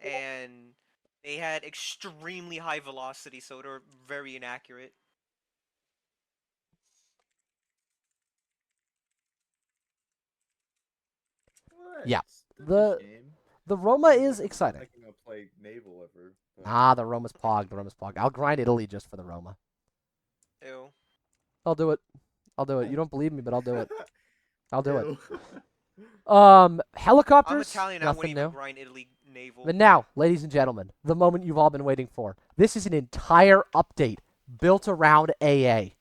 and they had extremely high velocity, so they were very inaccurate. What? Yeah. That's a shame. The Roma is I'm exciting. not gonna play naval ever. But... Ah, the Roma's Pog. The Roma's Pog. I'll grind Italy just for the Roma. Ew. I'll do it. I'll do it. You don't believe me, but I'll do it. I'll do it. Ew. Helicopters, I'm Italian. I wouldn't nothing even new. grind Italy naval. But now, ladies and gentlemen, the moment you've all been waiting for. This is an entire update built around AA.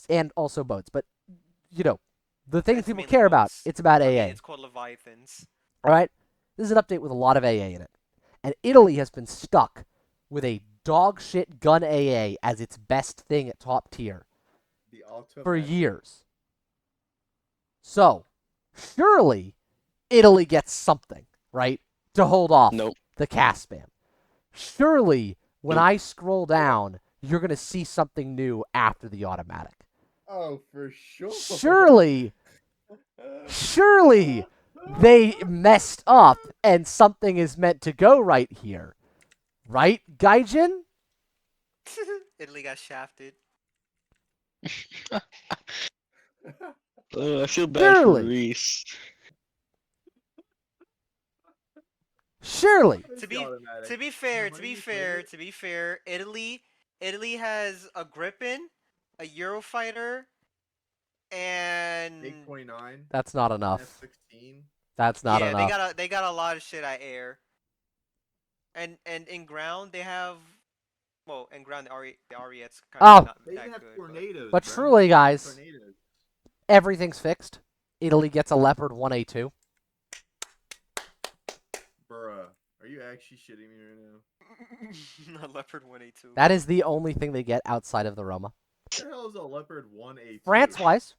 And also boats. But, you know, the things It's people mainly care about, boats. it's about I AA. mean, it's called leviathans. All right? This is an update with a lot of AA in it. And Italy has been stuck with a dog shit gun AA as its best thing at top tier The automatic. for years. So, surely Italy gets something, right, to hold off Nope. the cast spam. Surely, when Nope. I scroll down, you're going to see something new after the automatic. Oh, for sure. Surely they messed up and something is meant to go right here. Right, Gaijin? Italy got shafted. I feel bad for Surely. Reese. Surely. What is To the be automatic? to be fair, What to did be you fair, say? to be fair, Italy has a Gripen, a Eurofighter, and 829, That's not an enough. F-16. That's not yeah, enough. they got a lot of shit at air. And in ground they have, well, in ground the RE8's kind of Oh, not They even that have good, tornadoes, but bro. truly, guys, Tornadoes. everything's fixed. Italy gets a Leopard 1A2. Bruh, are you actually shitting me right now? but Leopard 1A2. That is the only thing they get outside of the Roma. What the hell is a Leopard 1A2? France-wise,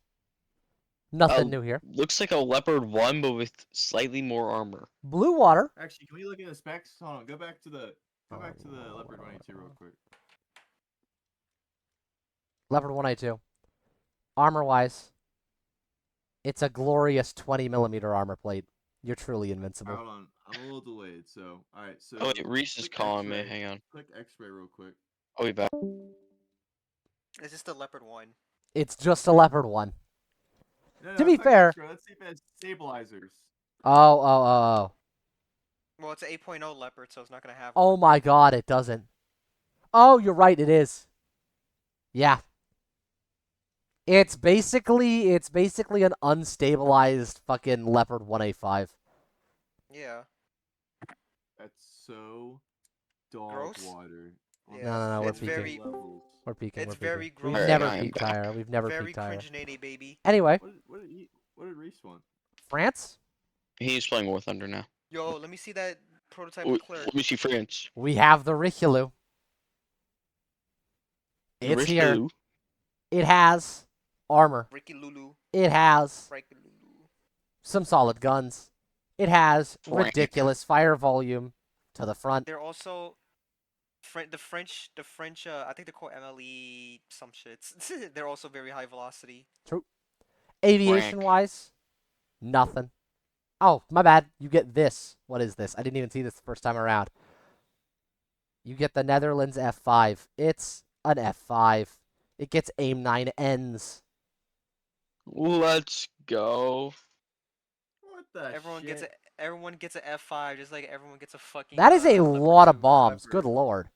nothing Oh, new here. looks like a Leopard 1, but with slightly more armor. Blue water. Actually, can we look at the specs? Hold on, go back to the Leopard 1A2 real quick. Leopard 1A2. Armor-wise, it's a glorious 20mm armor plate. You're truly invincible. Alright, hold on. I'm a little delayed, so alright, so Oh wait, Reese is click calling me. X-ray. Hang on. Click X-ray real quick. I'll be back. It's just a Leopard 1. It's just a Leopard 1. No, To be click fair- X-ray. Let's see if it has stabilizers. Oh. Well, it's an 8.0 Leopard, so it's not gonna have. Oh one. my god, it doesn't. Oh, you're right, it is. Yeah. It's basically an unstabilized fucking Leopard 1A5. Yeah. That's so dog Gross? water. on Yeah. No, we're It's peaking. very. levels. We're peaking. It's we're peaking. very We've gross. Alright, never I am peaked back. higher. We've never Very peaked higher. cringe-nady, baby. Anyway, What did Reese want? France, He's playing War Thunder now. Yo, let me see that prototype Wait, Leclerc. let me see France. we have the Richelieu. It's here. Richelieu. It has armor. Ricky Lulu. It has Ricky Lulu. some solid guns. It has Frank. ridiculous fire volume to the front. They're also the French. I think they're called MLE some shits. They're also very high velocity. Aviation wise, nothing. Oh, my bad. You get this. What is this? I didn't even see this the first time around. You get the Netherlands F5. It's an F5. It gets aim 9 ends. Let's go. What the Everyone shit? gets a everyone gets a F5, just like everyone gets a fucking. That is a Leopard lot of 2. bombs. Leopard. Good lord.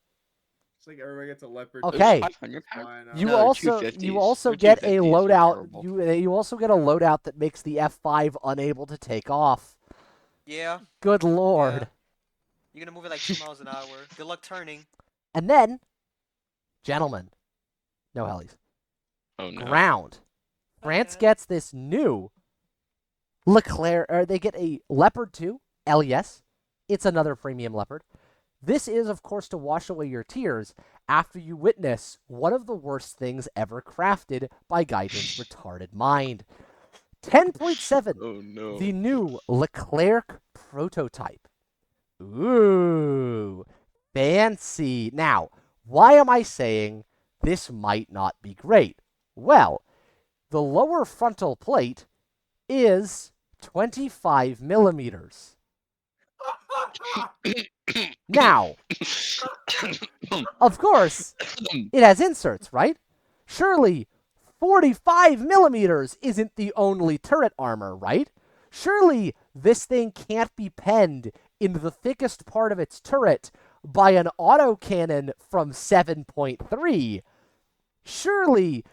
It's like everybody gets a Leopard. Okay. 500 power. Flying out. You No, also 250s. They're get a 250s, they're loadout. terrible. You also get a loadout that makes the F5 unable to take off. Yeah. Good lord. Yeah. You're gonna move it like 2 miles an hour. Good luck turning. And then, gentlemen, no helis. Oh no. Ground. France gets this new Leclerc, or they get a Leopard 2 LES. It's another premium Leopard. This is, of course, to wash away your tears after you witness one of the worst things ever crafted by Gaijin's retarded mind. 10.7, Oh no. the new Leclerc prototype. Ooh, fancy. Now, why am I saying this might not be great? Well, the lower frontal plate is 25 millimeters. Now, of course, it has inserts, right? Surely 45 millimeters isn't the only turret armor, right? Surely this thing can't be penned into the thickest part of its turret by an autocannon from 7.3. Surely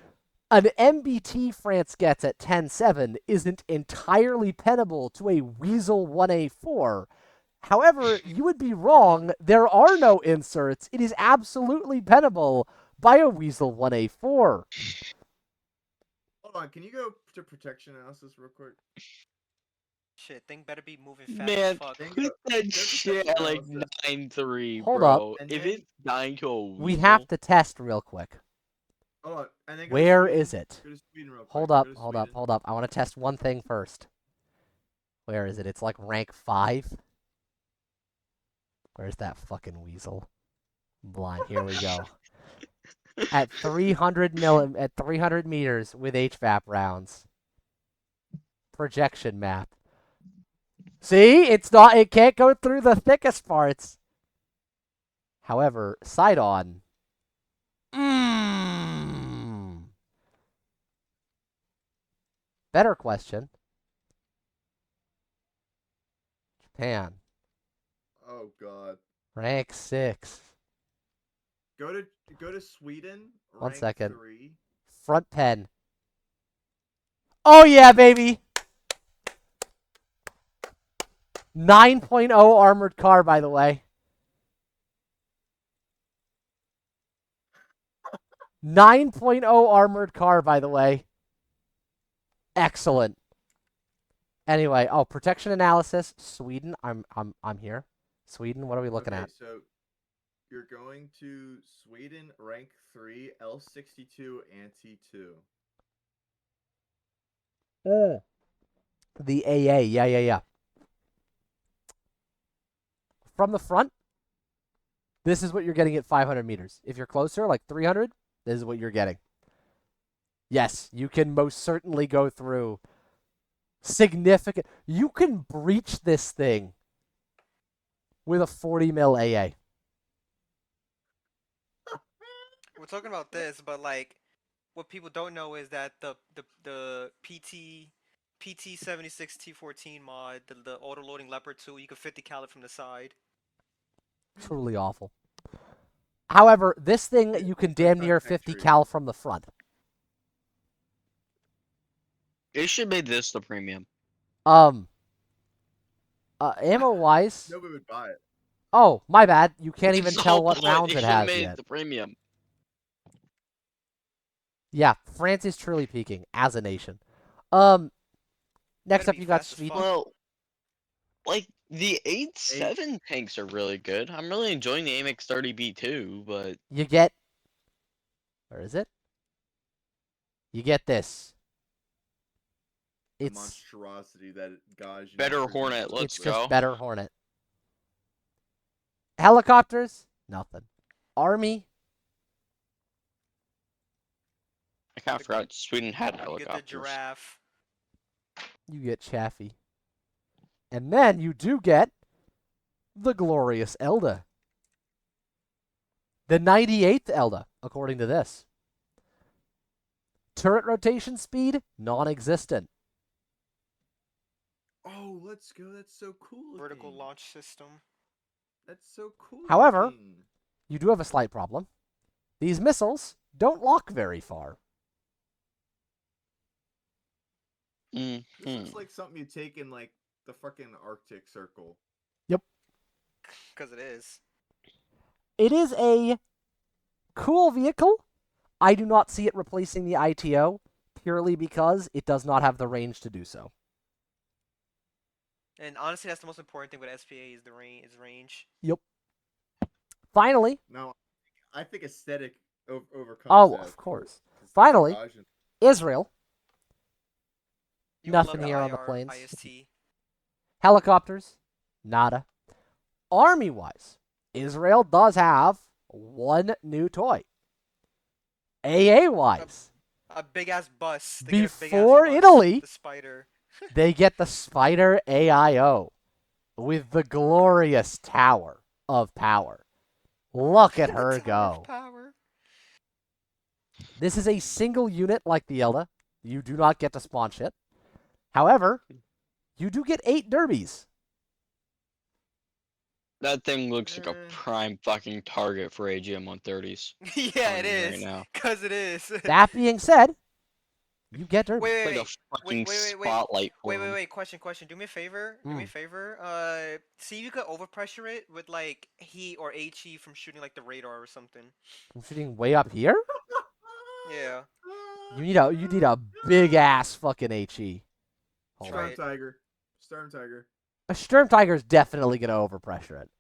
an MBT France gets at 10.7 isn't entirely pennable to a Weasel 1A4. However, you would be wrong. There are no inserts. It is absolutely pennable by a Weasel 1A4. Hold on, can you go to protection analysis real quick? Shit, thing better be moving fast Man, as fuck. Thank put you. that Go shit protection at like analysis. 9.3, Hold bro. And If then- it's dying to a weasel, We have to test real quick. Hold on, and then go to Where Sweden. is it? Go to Sweden real quick. Hold Go up, to hold up, Sweden. hold up. I want to test one thing first. Where is it? It's like rank 5. Where's that fucking weasel? I'm blind. Here we go. At 300 at 300 meters with HVAP rounds. Projection map. See, it can't go through the thickest parts. However, sight on. Better question. Japan. Oh god. Rank 6. Go to Sweden. 1 rank second. 3. Front pen. Oh yeah, baby! 9.0 armored car, by the way. 9.0 armored car, by the way. Excellent. Anyway, protection analysis. Sweden. I'm here. Sweden. What are we looking Okay, at? so you're going to Sweden, rank 3, L62 anti 2. The AA. Yeah. From the front, this is what you're getting at 500 meters. If you're closer, like 300, this is what you're getting. Yes, you can most certainly go through significant. You can breach this thing with a 40 mil AA. We're talking about this, but like, what people don't know is that the PT 76 T14 mod, the auto loading Leopard 2, you can 50 cal it from the side. Truly awful. However, this thing you can damn First near on 50 entry. cal from the front. They should make this the premium. Ammo wise. Nobody would buy it. Oh, my bad. You can't even That's the tell whole what point. rounds They it should have has made yet. it the premium. Yeah, France is truly peaking as a nation. Next Better up be you got fast as Sweden. fuck. Well, like the 8.7 tanks are really good. I'm really enjoying the AMX 30B2, but You get. Where is it? You get this. The It's monstrosity that Gajin better presents Hornet, us let's it's with. just go. better Hornet. Helicopters? Nothing. Army? I kind of forgot Sweden had You get the helicopters. giraffe. You get Chaffee. And then you do get the glorious Elda. The 98th Elda, according to this. Turret rotation speed? Non-existent. Oh, let's go. That's so cool. Vertical looking. launch system. That's so cool. However, looking. You do have a slight problem. These missiles don't lock very far. This looks like something you take in like the fucking Arctic Circle. Because it is. It is a cool vehicle. I do not see it replacing the ITO purely because it does not have the range to do so. And honestly, that's the most important thing with SPA is the range. Yep. Finally. Now, I think aesthetic overcomes Oh, that. of course. 'Cause Finally, Gajin- Israel. You would Nothing love here the on the IR plains. IST. Helicopters. Nada. Army-wise, Israel does have one new toy. AA-wise, A big ass bus. Before Italy- The spider. they get the Spider AIO with the glorious Tower of Power. Look at her The Tower of go. Power. This is a single unit like the Elda. You do not get to spawn shit. However, you do get 8 derbies. That thing looks like a prime fucking target for AGM 130s. Yeah, it Telling you is. right now. Cause it is. That being said, you get derbies. Wait, Like wait, a fucking wait. spotlight for Wait, 'em. question. Do me a favor. Do me a favor. See if you could overpressure it with like heat or HE from shooting like the radar or something. I'm shooting way up here? Yeah. You need a big ass fucking HE. Hold Try on. it. Storm Tiger. A Sturm Tiger is definitely gonna overpressure it.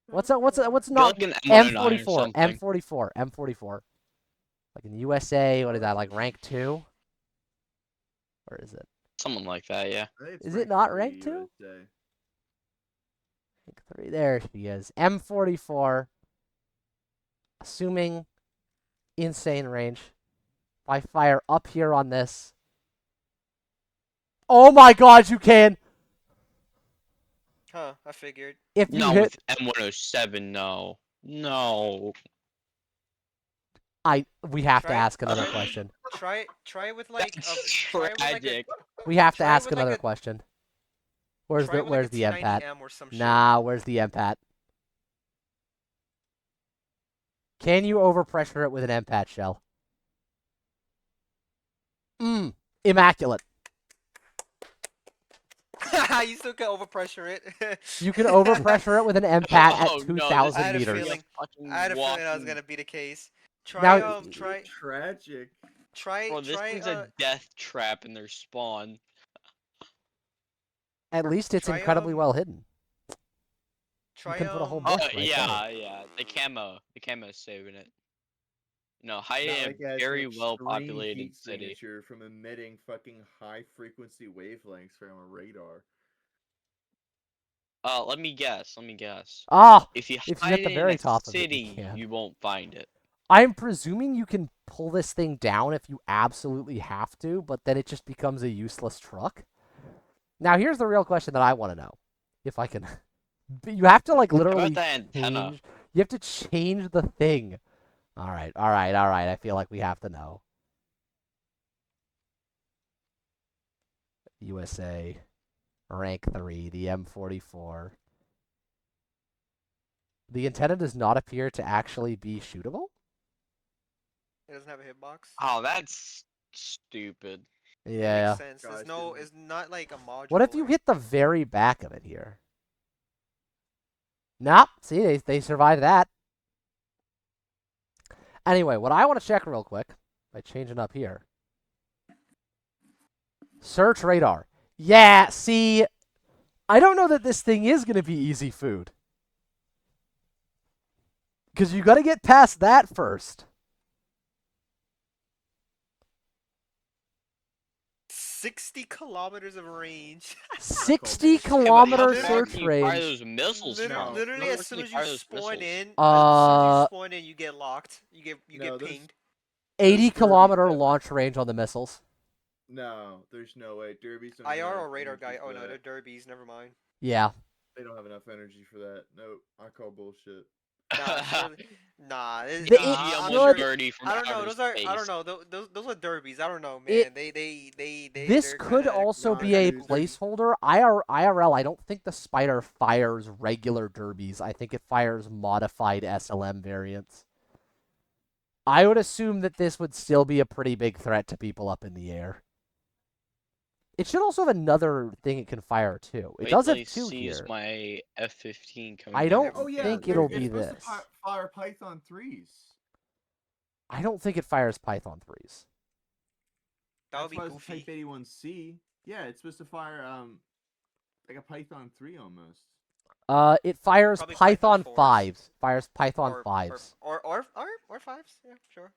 What's not Like an M109 or something. M44. Like in the USA, what is that? Like rank 2? Or is it? Something like that, yeah. I think it's Is it rank not 3 rank 2? USA. Rank 3. There she is. M44. Assuming insane range. If I fire up here on this. Oh my god, you can! Huh, I figured. If you No, hit... with M107, no. No. We have to Try- ask another try- question. Try it with like That's try it with like a tragic. We have to try it ask with like another a question. Where's try the it with like a where's the MPAT? T90M or some shit. Nah, where's the MPAT? Can you overpressure it with an MPAT shell? Immaculate. You still can overpressure it. You can overpressure it with an MPAT Oh, at no, 2,000 I had a meters. feeling. Fucking I had a feeling that was walking- gonna be the case. Now- Tragic. Bro, this thing's a death trap in their spawn. At least it's Try, incredibly well hidden. try can put a whole Oh, bush right yeah. The camo is saving it. No, hide Not in like it a has an very well extreme populated heat city. signature from emitting fucking high frequency wavelengths from a radar. Let me guess. Ah, If you if you hide hit the it very in a top of it, you city, can. you won't find it. I'm presuming you can pull this thing down if you absolutely have to, but then it just becomes a useless truck. Now, here's the real question that I want to know. If I can... You have to, like, How literally about the antenna? change... You have to change the thing. All right. I feel like we have to know. USA. Rank 3. The M44. The antenna does not appear to actually be shootable? It doesn't have a hitbox. Oh, that's stupid. It Yeah. makes sense. Guys, It's not like a module. What if you or- hit the very back of it here? Nope. See, they survived that. Anyway, what I want to check real quick by changing up here. Search radar. Yeah, see, I don't know that this thing is going to be easy food. Because you got to get past that first. 60 kilometers of range. 60 How kilometer far search can you fire range. those missiles from? Literally, How as far soon can as fire you those spawn missiles? in, as soon as you spawn in, you get locked. You No, get those- pinged. 80 Derbies kilometer have- launch range on the missiles. No, there's no way. Derbies don't IR have or radar energy guy? for Oh no, that. they're derbies. Never mind. Yeah. They don't have enough energy for that. Nope, I call bullshit. Nah, surely, nah. The- I'm you know what? sure. 30 from I don't know. outer Those are. I don't space. know. Those are derbies. I don't know, man. It- They. This they're could kinda- also nah, be a dude, placeholder. IRL, I don't think the Spider fires regular derbies. I think it fires modified SLM variants. I would assume that this would still be a pretty big threat to people up in the air. It should also have another thing it can fire too. It Wait does till have he two sees here. my F-15 coming I down don't from Oh yeah, think Denver. it'll it's be supposed this. to fire Python 3s. I don't think it fires Python 3s. That would That's be why it's a goofy. Type 81C. Yeah, it's supposed to fire like a Python 3 almost. It fires Probably Python Python 5s. Fires Python Or 5s. or fives. Yeah, sure.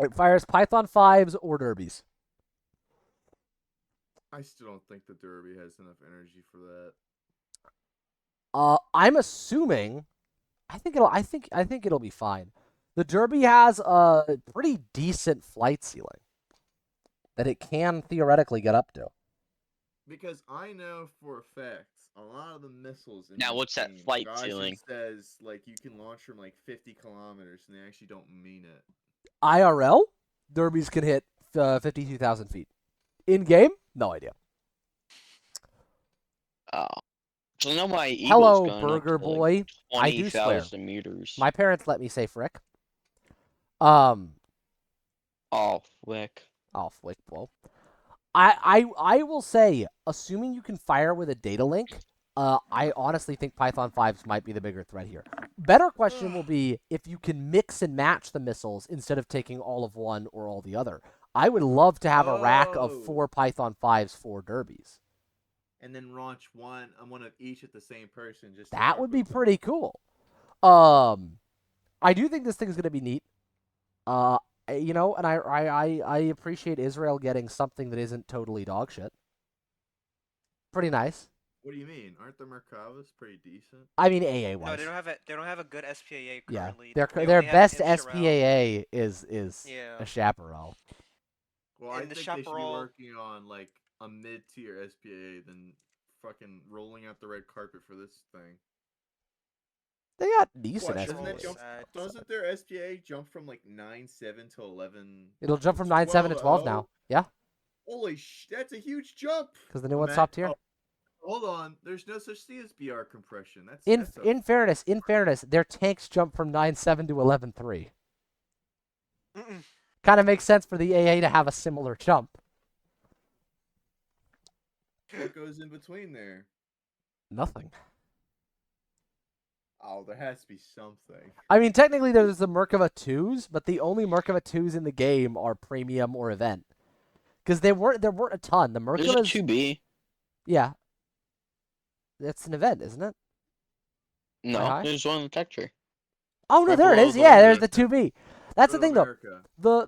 It fires Python 5s or derbies. I still don't think the Derby has enough energy for that. I'm assuming. I think it'll be fine. The Derby has a pretty decent flight ceiling that it can theoretically get up to. Because I know for a fact a lot of the missiles in Now, this what's that game, flight Gashi ceiling? says like you can launch from like 50 kilometers, and they actually don't mean it. IRL, Derbies can hit 52,000 feet. In game, no idea. Oh. So now my Eagle's Hello, gone Burger up to, like, Boy. I do swear. 20,000 meters. My parents let me say frick. Oh, flick. Oh, flick, whoa. I will say, assuming you can fire with a data link, I honestly think Python 5s might be the bigger threat here. Better question will be if you can mix and match the missiles instead of taking all of one or all the other. I would love to have a rack of 4 Python 5s, 4 derbies. And then launch one of each at the same person. Just to That fuck would be with them. pretty cool. I do think this thing is going to be neat. And I appreciate Israel getting something that isn't totally dog shit. pretty nice. What do you mean? Aren't the Merkavas pretty decent? I mean, AA No, wise. they don't have a good SPAA Yeah, currently. their They their only have an best Imchaparel. SPAA is Yeah. a chaparral. Well, I And the think they should be Chaparral- working on like a mid-tier SPA than fucking rolling out the red carpet for this thing. They got decent What, doesn't SPAs. it jump? Sad. Doesn't their SPA jump from like 9.7 to 11? It'll jump from to 9.7 to 12 now. 12? Yeah, Holy that's a huge jump. because the new one's Ima- top tier. oh, hold on, there's no such thing as BR compression. In That's a in fairness, their tanks jump from 9.7 to 11.3. Mm-mm. Kind of makes sense for the AA to have a similar jump. what goes in between there. Nothing. Oh, there has to be something. I mean, technically there's the Merkava 2s, but the only Merkava 2s in the game are premium or event. Because there weren't a ton. The There's a Merkavas, 2B. yeah, that's an event, isn't it? No, high? there's one in the tech tree. Oh no, Right there it below is. the Yeah, there's the American. 2B. That's the Go to thing though.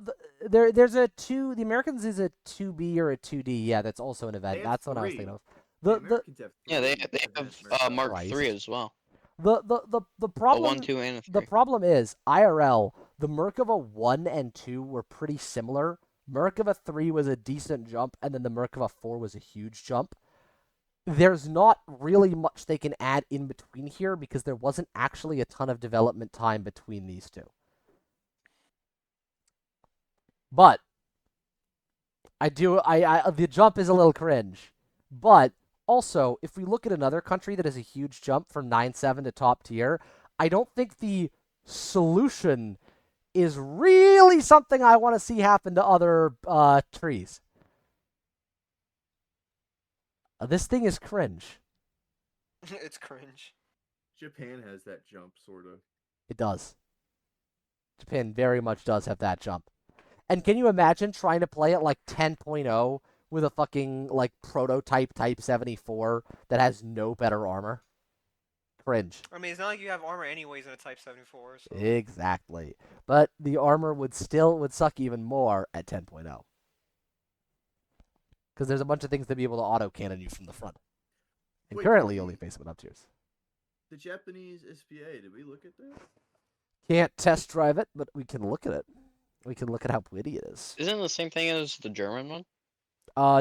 America. There's a 2. The Americans is a 2B or a 2D. Yeah, that's also an event. They have That's what I was 3. thinking of. The The Americans have Yeah, they 3 have event Merkavas. Mark Christ. 3 as well. the A problem 1, 2, and a 3. the problem is IRL. The Merkava 1 and 2 were pretty similar. Merkava 3 was a decent jump, and then the Merkava 4 was a huge jump. There's not really much they can add in between here because there wasn't actually a ton of development time between these two. But the jump is a little cringe. But also, if we look at another country that has a huge jump from 9.7 to top tier, I don't think the solution is really something I want to see happen to other trees. This thing is cringe. It's cringe. Japan has that jump, sort of. It does. Japan very much does have that jump. And can you imagine trying to play it like 10.0 with a fucking like prototype Type 74 that has no better armor? Cringe. I mean, it's not like you have armor anyways in a Type 74. So. Exactly. But the armor would suck even more at 10.0. Because there's a bunch of things to be able to auto cannon you from the front. And Wait, currently did we- only face them up tiers. The Japanese SPA, did we look at that? Can't test drive it, but we can look at it. We can look at how pretty it is. Isn't it the same thing as the German one? No. I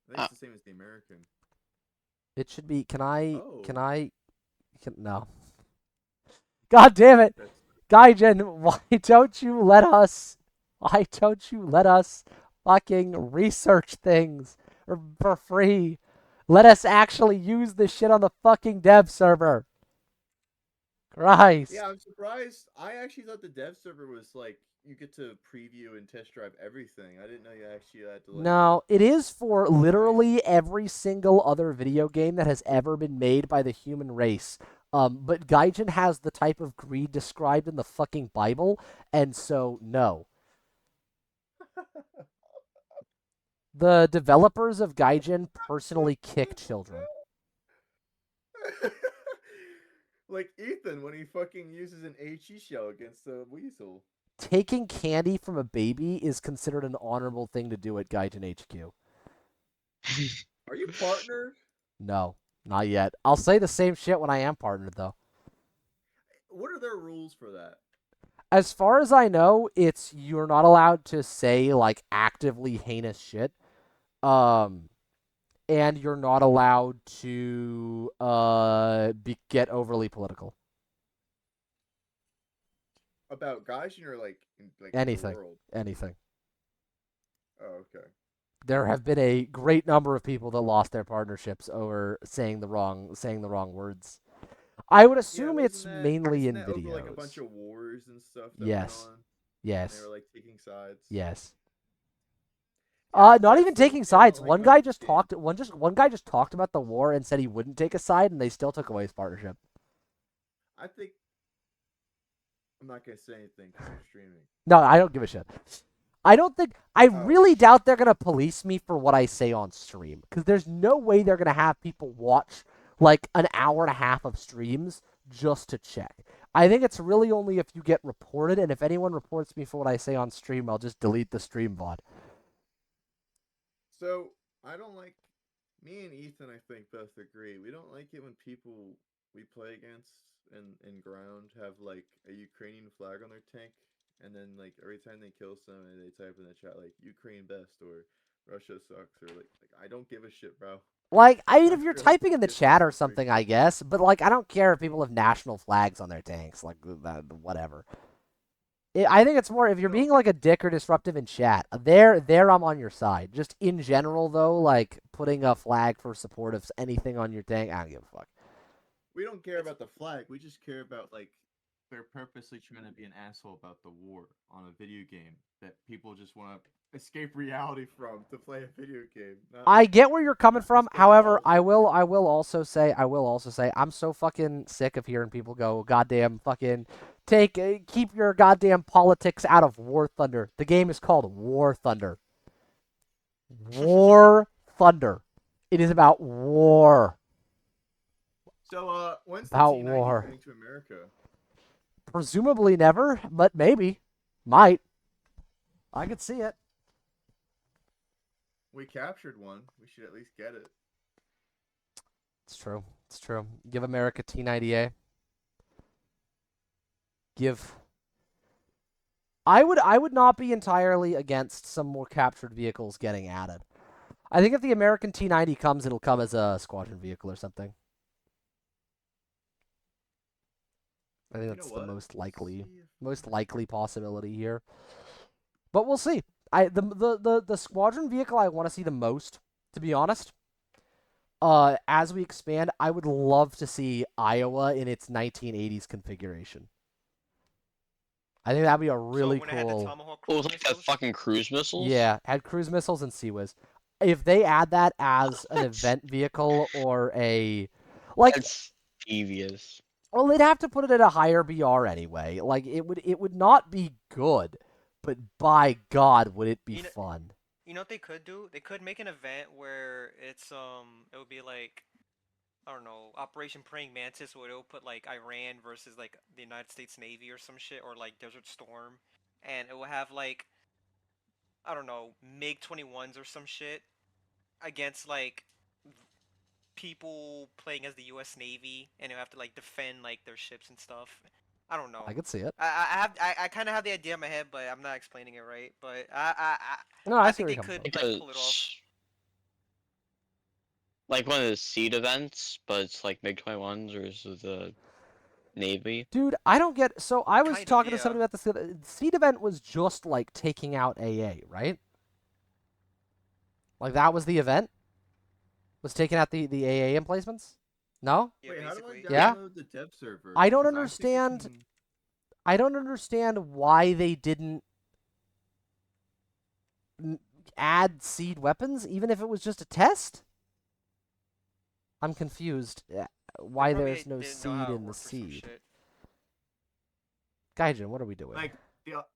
think it's the same as the American. It should be. Oh. No. God damn it, That's Gaijin! Why don't you let us fucking research things for free? Let us actually use this shit on the fucking dev server. Christ. Yeah, I'm surprised. I actually thought the dev server was like you get to preview and test drive everything. I didn't know you actually had to. Like, No, it is for literally every single other video game that has ever been made by the human race. But Gaijin has the type of greed described in the fucking Bible, and so no. The developers of Gaijin personally kick children. like Ethan when he fucking uses an HE shell against a weasel. Taking candy from a baby is considered an honorable thing to do at Gaijin HQ. Are you partnered? No, not yet. I'll say the same shit when I am partnered, though. What are their rules for that? As far as I know, it's you're not allowed to say like actively heinous shit. And you're not allowed to get overly political. About Gaijin or like in Anything. the world? Anything. Oh, okay. There have been a great number of people that lost their partnerships over saying the wrong words. I would assume Yeah, it's mainly in isn't that videos. over like a bunch of wars and stuff that Yes. went on? And Yes. they were like taking sides. Yes. Yeah, Not even that's the taking thing I sides. don't like One about guy this just game. talked. One guy just talked about the war and said he wouldn't take a side, and they still took away his partnership. I think I'm not gonna say anything because I'm streaming. No, I don't give a shit. I don't think. I really doubt they're gonna police me for what I say on stream, because there's no way they're gonna have people watch like an hour and a half of streams just to check. I think it's really only if you get reported, and if anyone reports me for what I say on stream, I'll just delete the stream VOD. So I don't like Me and Ethan, I think, both agree. We don't like it when people we play against in ground have like a Ukrainian flag on their tank, and then like every time they kill someone, they type in the chat like Ukraine best or Russia sucks or like I don't give a shit, bro. Like, I mean, I if you're really typing in the don't give chat or a freak. something, I guess. But like, I don't care if people have national flags on their tanks. Like, whatever. I think it's more if you're No, being like a dick or disruptive in chat. There, I'm on your side. Just in general, though, like putting a flag for support of anything on your tank, I don't give a fuck. we don't care It's about the flag. We just care about like they're purposely trying to be an asshole about the war on a video game that people just want to escape reality from to play a video game. I get where you're coming Not from. discuss However, politics. I will also say, I'm so fucking sick of hearing people go, goddamn fucking keep your goddamn politics out of War Thunder. The game is called War Thunder. War Thunder. It is about war. So, when's the About T90 war. coming to America? Presumably never, but maybe. Might. I could see it. We captured one. We should at least get it. It's true. It's true. Give America T90A. Give. I would not be entirely against some more captured vehicles getting added. I think if the American T90 comes, it'll come as a squadron vehicle or something. I think You that's know the what? most Let's see if- most likely possibility here. But we'll see. The squadron vehicle I want to see the most, to be honest. As we expand, I would love to see Iowa in its 1980s configuration. I think that'd be a really so when it had the cool. Tomahawk Oh, cruise it's like the missiles, fucking cruise missiles? Yeah, had cruise missiles and Sea-Wiz. If they add that as an What? event vehicle or a, like, That's devious. well, they'd have to put it at a higher BR anyway. Like, it would not be good, but by God, would it be You know- fun? you know what they could do? They could make an event where it would be like, I don't know, Operation Praying Mantis, where it'll put like Iran versus like the United States Navy or some shit, or like Desert Storm, and it will have like, I don't know, MiG 21s or some shit against like people playing as the U.S. Navy, and they'll have to like defend like their ships and stuff. I don't know. I could see it. I kind of have the idea in my head, but I'm not explaining it right. But No, I I see think where they you're coming could from. Like like a, pull it off. like one of the seed events, but it's like MiG-21s versus the Navy. Dude, I don't get. So I was Kind of, talking to yeah. somebody about this. The seed event was just like taking out AA, right? Like that was the event. Was taking out the AA emplacements? No. Yeah, Wait, how do I basically. Yeah? download the dev server? I don't 'Cause think understand. can- I don't understand why they didn't add seed weapons, even if it was just a test. I'm confused. Why They probably there's no didn't know how seed it in the worked or some seed? shit. Gaijin, what are we doing? Like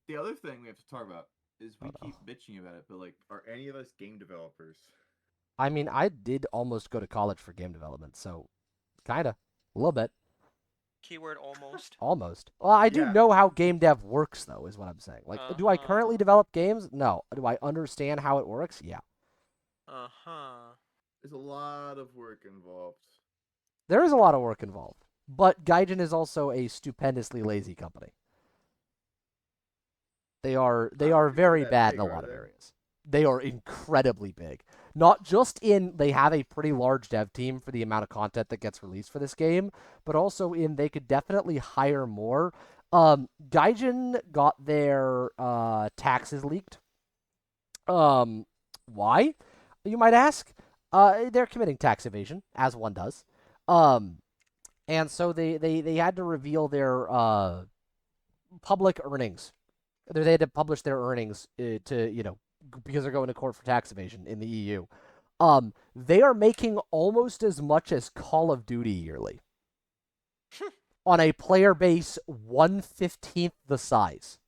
the other thing we have to talk about is we Oh, no. keep bitching about it, but like, are any of us game developers? I mean, I did almost go to college for game development, so kinda, a little bit, Keyword almost. almost. Well, I do Yeah. know how game dev works, though, is what I'm saying. Like, do I currently Uh-huh. develop games? No. Do I understand how it works? Yeah. Uh-huh. There's a lot of work involved. There is a lot of work involved, but Gaijin is also a stupendously lazy company. They are I don't think they're very that bad big, in a are lot of they? areas. They are incredibly big. Not just in they have a pretty large dev team for the amount of content that gets released for this game, but also in they could definitely hire more. Gaijin got their taxes leaked. Why? You might ask. They're committing tax evasion, as one does. And so they had to reveal their public earnings. They had to publish their earnings to because they're going to court for tax evasion in the EU. They are making almost as much as Call of Duty yearly on a player base 1/15 the size.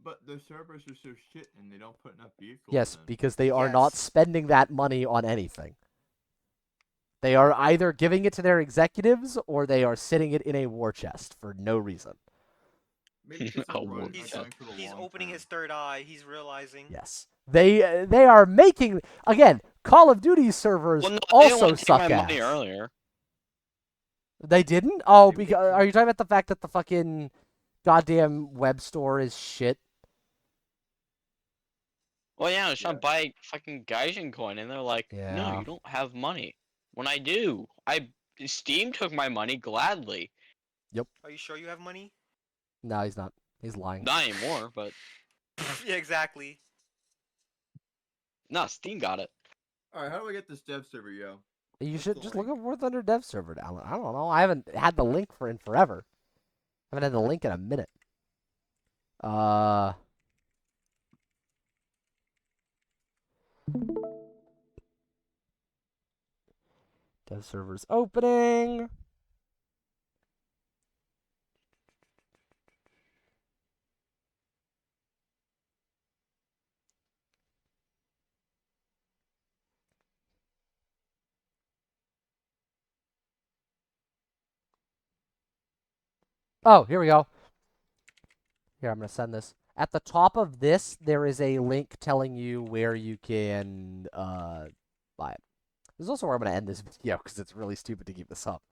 But the servers are so shit, and they don't put enough vehicles. Yes, in. because they are not Yes. spending that money on anything. They are either giving it to their executives or they are sitting it in a war chest for no Maybe because Oh, they're well, going He's for the he's long opening term. his third eye. He's realizing. Yes. They are making again. Call of Duty servers Well, no, they didn't also want to take suck my money ass. earlier. They didn't? Oh, Maybe because are you talking about the fact that the fucking goddamn web store is shit? Well, yeah, I was trying Yeah. to buy fucking Gaijin coin, and they're like, "No, Yeah. you don't have money." When I do, Steam took my money gladly. Are you sure you have money? No, he's not. He's lying. Not anymore, but Yeah, exactly. no, Steam got it. All right, how do I get this dev server, yo? You What's should the just look link? at War Thunder dev server download. I don't know. I haven't had the link for in forever. I haven't had the link in a minute. Uh, dev server's opening. Oh, here we go. Here, I'm going to send this. At the top of this, there is a link telling you where you can buy it. This is also where I'm going to end this video because it's really stupid to keep this up.